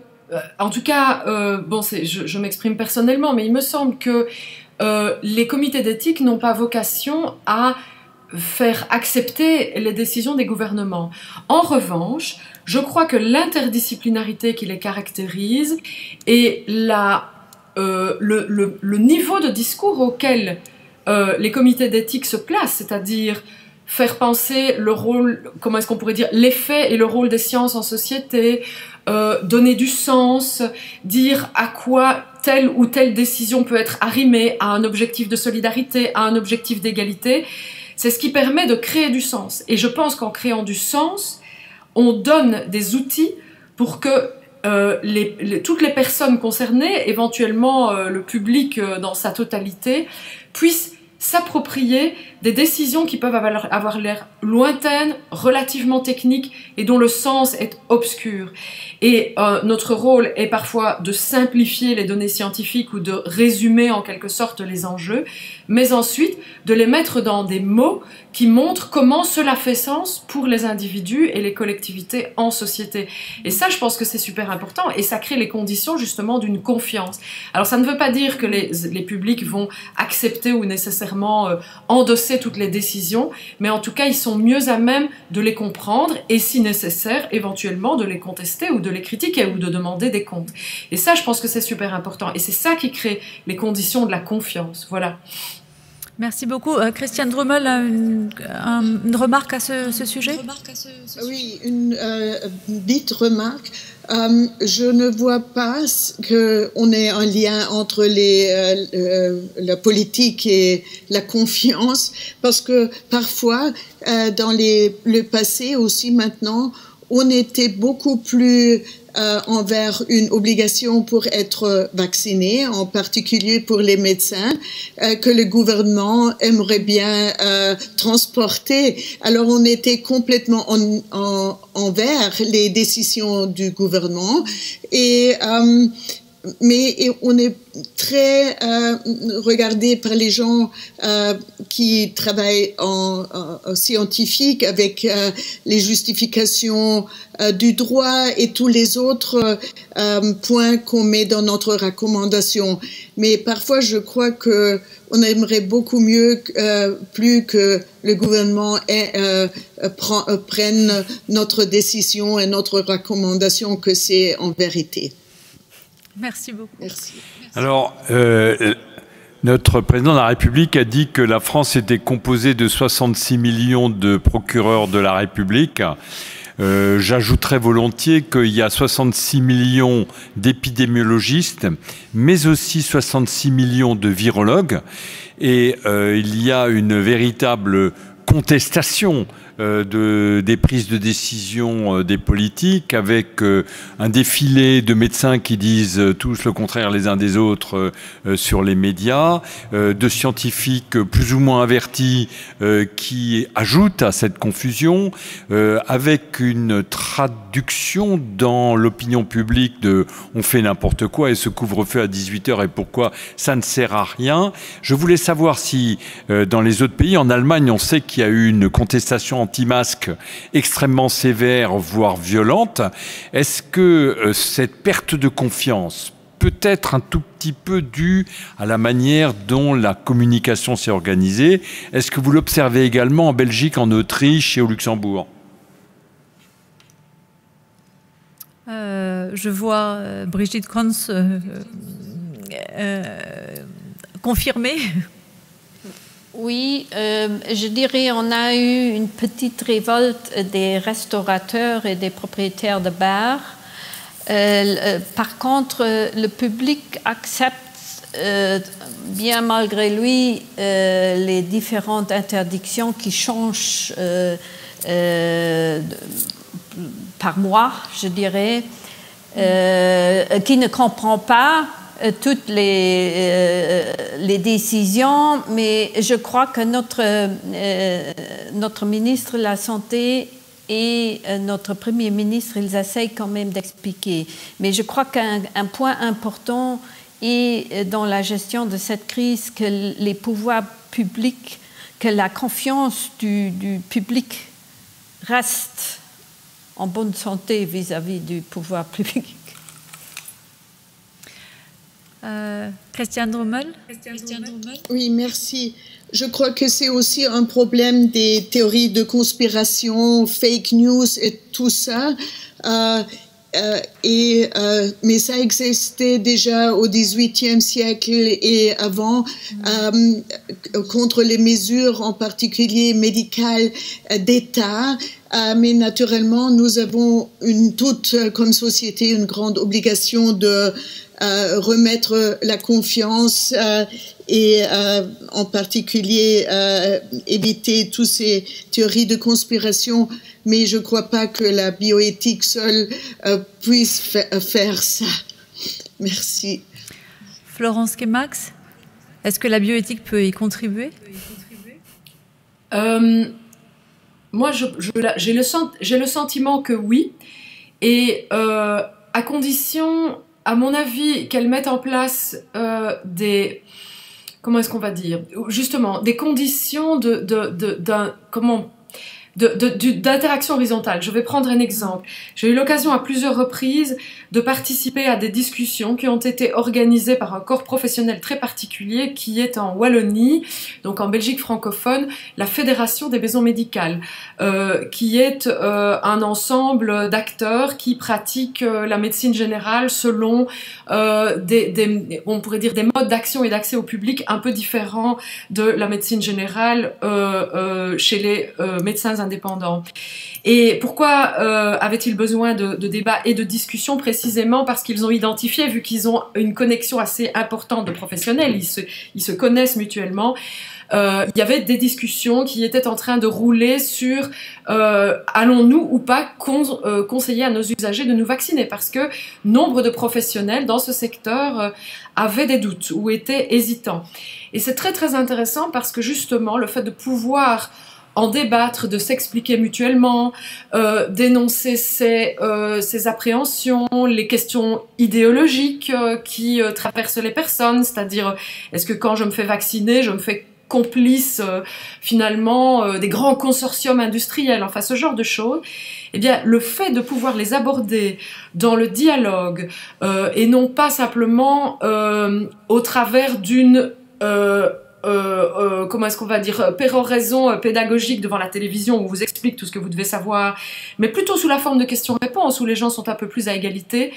Speaker 3: en tout cas, je m'exprime personnellement, mais il me semble que les comités d'éthique n'ont pas vocation à faire accepter les décisions des gouvernements. En revanche, je crois que l'interdisciplinarité qui les caractérise et le niveau de discours auquel les comités d'éthique se placent, c'est-à-dire faire penser le rôle, comment est-ce qu'on pourrait dire, l'effet et le rôle des sciences en société, donner du sens, dire à quoi telle ou telle décision peut être arrimée à un objectif de solidarité, à un objectif d'égalité. C'est ce qui permet de créer du sens. Et je pense qu'en créant du sens, on donne des outils pour que toutes les personnes concernées, éventuellement le public dans sa totalité, puissent s'approprier des décisions qui peuvent avoir l'air lointaines, relativement techniques et dont le sens est obscur. Et notre rôle est parfois de simplifier les données scientifiques ou de résumer en quelque sorte les enjeux, mais ensuite de les mettre dans des mots qui montrent comment cela fait sens pour les individus et les collectivités en société. Et ça, je pense que c'est super important et ça crée les conditions justement d'une confiance. Alors ça ne veut pas dire que les publics vont accepter ou nécessairement endosser toutes les décisions, mais en tout cas, ils sont mieux à même de les comprendre et si nécessaire, éventuellement de les contester ou de les critiquer ou de demander des comptes. Et ça, je pense que c'est super important et c'est ça qui crée les conditions de la confiance. Voilà.
Speaker 2: Merci beaucoup. Christiane Drummel a une remarque à ce sujet ?
Speaker 4: Oui, une vite remarque. Je ne vois pas qu'on ait un lien entre la politique et la confiance, parce que parfois, dans le passé aussi maintenant, on était beaucoup plus envers une obligation pour être vacciné, en particulier pour les médecins, que le gouvernement aimerait bien transporter. Alors on était complètement envers les décisions du gouvernement mais on est très regardé par les gens qui travaillent en scientifique avec les justifications du droit et tous les autres points qu'on met dans notre recommandation. Mais parfois, je crois que on aimerait beaucoup mieux, plus que le gouvernement prenne notre décision et notre recommandation, que c'est en vérité.
Speaker 2: Merci beaucoup.
Speaker 4: Merci.
Speaker 1: Alors, notre président de la République a dit que la France était composée de 66 millions de procureurs de la République. J'ajouterais volontiers qu'il y a 66 millions d'épidémiologistes, mais aussi 66 millions de virologues. Et il y a une véritable contestation des prises de décision des politiques, avec un défilé de médecins qui disent tous le contraire les uns des autres sur les médias, de scientifiques plus ou moins avertis qui ajoutent à cette confusion, avec une traduction dans l'opinion publique de « on fait n'importe quoi et ce couvre-feu à 18h et pourquoi ça ne sert à rien ». Je voulais savoir si dans les autres pays, en Allemagne, on sait qu'il y a eu une contestation anti-masque extrêmement sévère, voire violente. Est-ce que cette perte de confiance peut être un tout petit peu due à la manière dont la communication s'est organisée? Est-ce que vous l'observez également en Belgique, en Autriche et au Luxembourg?
Speaker 2: Je vois Brigitte Kranz confirmer.
Speaker 5: Oui, je dirais on a eu une petite révolte des restaurateurs et des propriétaires de bars. Par contre, le public accepte bien malgré lui les différentes interdictions qui changent par mois, je dirais, qui ne comprend pas toutes les décisions, mais je crois que notre ministre de la Santé et notre Premier ministre, ils essayent quand même d'expliquer. Mais je crois qu'un point important est dans la gestion de cette crise que les pouvoirs publics, que la confiance du public reste en bonne santé vis-à-vis du pouvoir public.
Speaker 2: Christiane Drummel.
Speaker 4: Oui, merci. Je crois que c'est aussi un problème des théories de conspiration, fake news et tout ça. Mais ça existait déjà au XVIIIe siècle et avant, contre les mesures en particulier médicales d'État. Mais naturellement, nous avons toute comme société une grande obligation de remettre la confiance et en particulier éviter toutes ces théories de conspiration. Mais je ne crois pas que la bioéthique seule puisse faire ça. Merci.
Speaker 2: Florence Kemax, est-ce que la bioéthique peut y contribuer?
Speaker 3: Moi, j'ai le sentiment que oui, et à condition, à mon avis, qu'elle mette en place des... Comment est-ce qu'on va dire? Justement, des conditions d'interaction horizontale. Je vais prendre un exemple. J'ai eu l'occasion à plusieurs reprises de participer à des discussions qui ont été organisées par un corps professionnel très particulier qui est en Wallonie, donc en Belgique francophone, la Fédération des maisons médicales, qui est un ensemble d'acteurs qui pratiquent la médecine générale selon on pourrait dire des modes d'action et d'accès au public un peu différents de la médecine générale chez les médecins indépendants. Et pourquoi avait-il besoin de débats et de discussions? Précisément parce qu'ils ont identifié, vu qu'ils ont une connexion assez importante de professionnels, ils se connaissent mutuellement, il y avait des discussions qui étaient en train de rouler sur allons-nous ou pas conseiller à nos usagers de nous vacciner, parce que nombre de professionnels dans ce secteur avaient des doutes ou étaient hésitants. Et c'est très très intéressant parce que justement le fait de pouvoir en débattre, de s'expliquer mutuellement, d'énoncer ses appréhensions, les questions idéologiques qui traversent les personnes, c'est-à-dire est-ce que quand je me fais vacciner, je me fais complice finalement des grands consortiums industriels, enfin ce genre de choses. Eh bien, le fait de pouvoir les aborder dans le dialogue et non pas simplement au travers d'une comment est-ce qu'on va dire, péroraison pédagogique devant la télévision où on vous explique tout ce que vous devez savoir, mais plutôt sous la forme de questions-réponses où les gens sont un peu plus à égalité,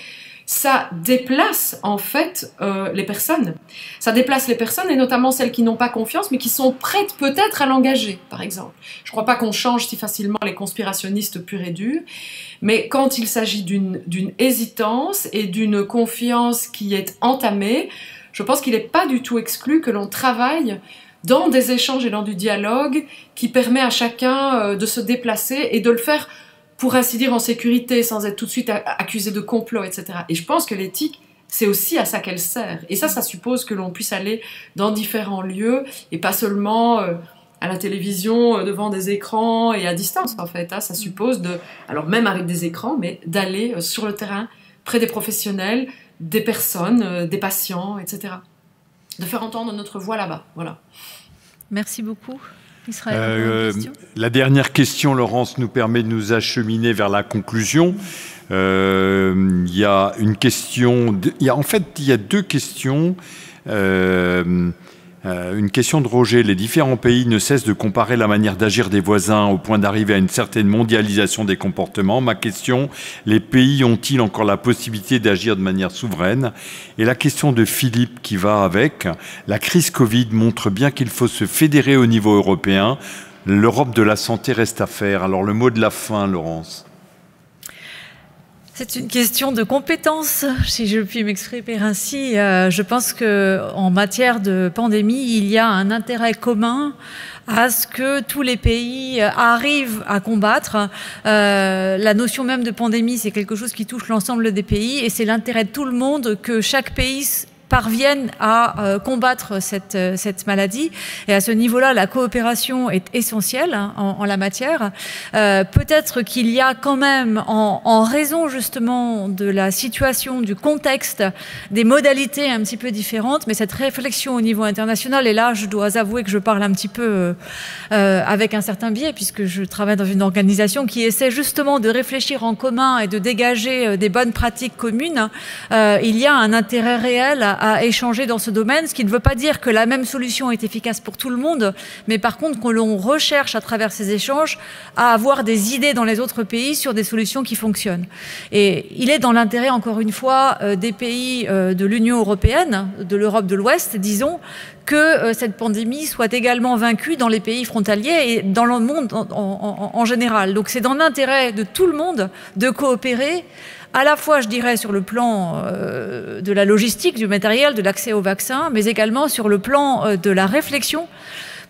Speaker 3: ça déplace en fait les personnes. Ça déplace les personnes et notamment celles qui n'ont pas confiance mais qui sont prêtes peut-être à l'engager, par exemple. Je ne crois pas qu'on change si facilement les conspirationnistes purs et durs, mais quand il s'agit d'une hésitance et d'une confiance qui est entamée, je pense qu'il n'est pas du tout exclu que l'on travaille dans des échanges et dans du dialogue qui permet à chacun de se déplacer et de le faire, pour ainsi dire, en sécurité, sans être tout de suite accusé de complot, etc. Et je pense que l'éthique, c'est aussi à ça qu'elle sert. Et ça suppose que l'on puisse aller dans différents lieux et pas seulement à la télévision, devant des écrans et à distance, en fait. Ça suppose alors même avec des écrans, mais d'aller sur le terrain, près des professionnels, des personnes, des patients, etc. De faire entendre notre voix là-bas. Voilà.
Speaker 2: Merci beaucoup. Israël,
Speaker 1: la dernière question, Laurence, nous permet de nous acheminer vers la conclusion. Il y a une question, il y a deux questions. Une question de Roger. Les différents pays ne cessent de comparer la manière d'agir des voisins au point d'arriver à une certaine mondialisation des comportements. Ma question, les pays ont-ils encore la possibilité d'agir de manière souveraine? Et la question de Philippe qui va avec. La crise Covid montre bien qu'il faut se fédérer au niveau européen. L'Europe de la santé reste à faire. Alors le mot de la fin, Laurence.
Speaker 2: C'est une question de compétence, si je puis m'exprimer ainsi. Je pense qu'en matière de pandémie, il y a un intérêt commun à ce que tous les pays arrivent à combattre. La notion même de pandémie, c'est quelque chose qui touche l'ensemble des pays et c'est l'intérêt de tout le monde que chaque pays parviennent à combattre cette maladie. Et à ce niveau-là, la coopération est essentielle en la matière. Peut-être qu'il y a quand même, en raison justement de la situation, du contexte, des modalités un petit peu différentes, mais cette réflexion au niveau international, et là je dois avouer que je parle un petit peu avec un certain biais, puisque je travaille dans une organisation qui essaie justement de réfléchir en commun et de dégager des bonnes pratiques communes. Il y a un intérêt réel à échanger dans ce domaine, ce qui ne veut pas dire que la même solution est efficace pour tout le monde, mais par contre que l'on recherche à travers ces échanges à avoir des idées dans les autres pays sur des solutions qui fonctionnent. Et il est dans l'intérêt, encore une fois, des pays de l'Union européenne, de l'Europe de l'Ouest, disons, que cette pandémie soit également vaincue dans les pays frontaliers et dans le monde en général. Donc c'est dans l'intérêt de tout le monde de coopérer, à la fois, je dirais, sur le plan de la logistique, du matériel, de l'accès aux vaccins, mais également sur le plan de la réflexion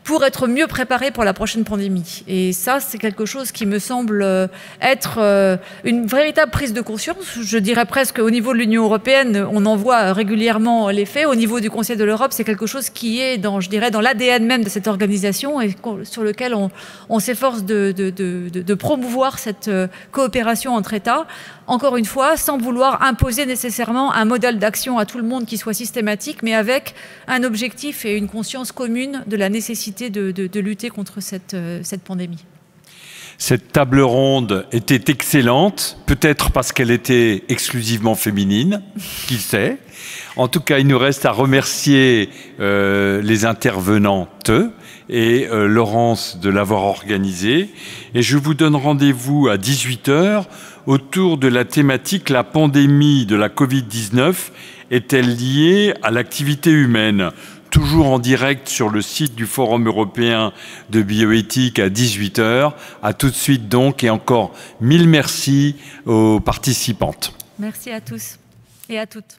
Speaker 2: pour être mieux préparé pour la prochaine pandémie. Et ça, c'est quelque chose qui me semble être une véritable prise de conscience. Je dirais presque au niveau de l'Union européenne, on en voit régulièrement l'effet. Au niveau du Conseil de l'Europe, c'est quelque chose qui est dans, je dirais, dans l'ADN même de cette organisation et sur lequel on s'efforce de promouvoir cette coopération entre États. Encore une fois, sans vouloir imposer nécessairement un modèle d'action à tout le monde qui soit systématique, mais avec un objectif et une conscience commune de la nécessité de lutter contre cette pandémie.
Speaker 1: Cette table ronde était excellente, peut-être parce qu'elle était exclusivement féminine, qui sait. En tout cas, il nous reste à remercier les intervenantes et Laurence de l'avoir organisée. Et je vous donne rendez-vous à 18 h autour de la thématique « La pandémie de la Covid-19 est-elle liée à l'activité humaine ?» Toujours en direct sur le site du Forum européen de bioéthique à 18 h. À tout de suite donc et encore 1000 merci aux participantes.
Speaker 2: Merci à tous et à toutes.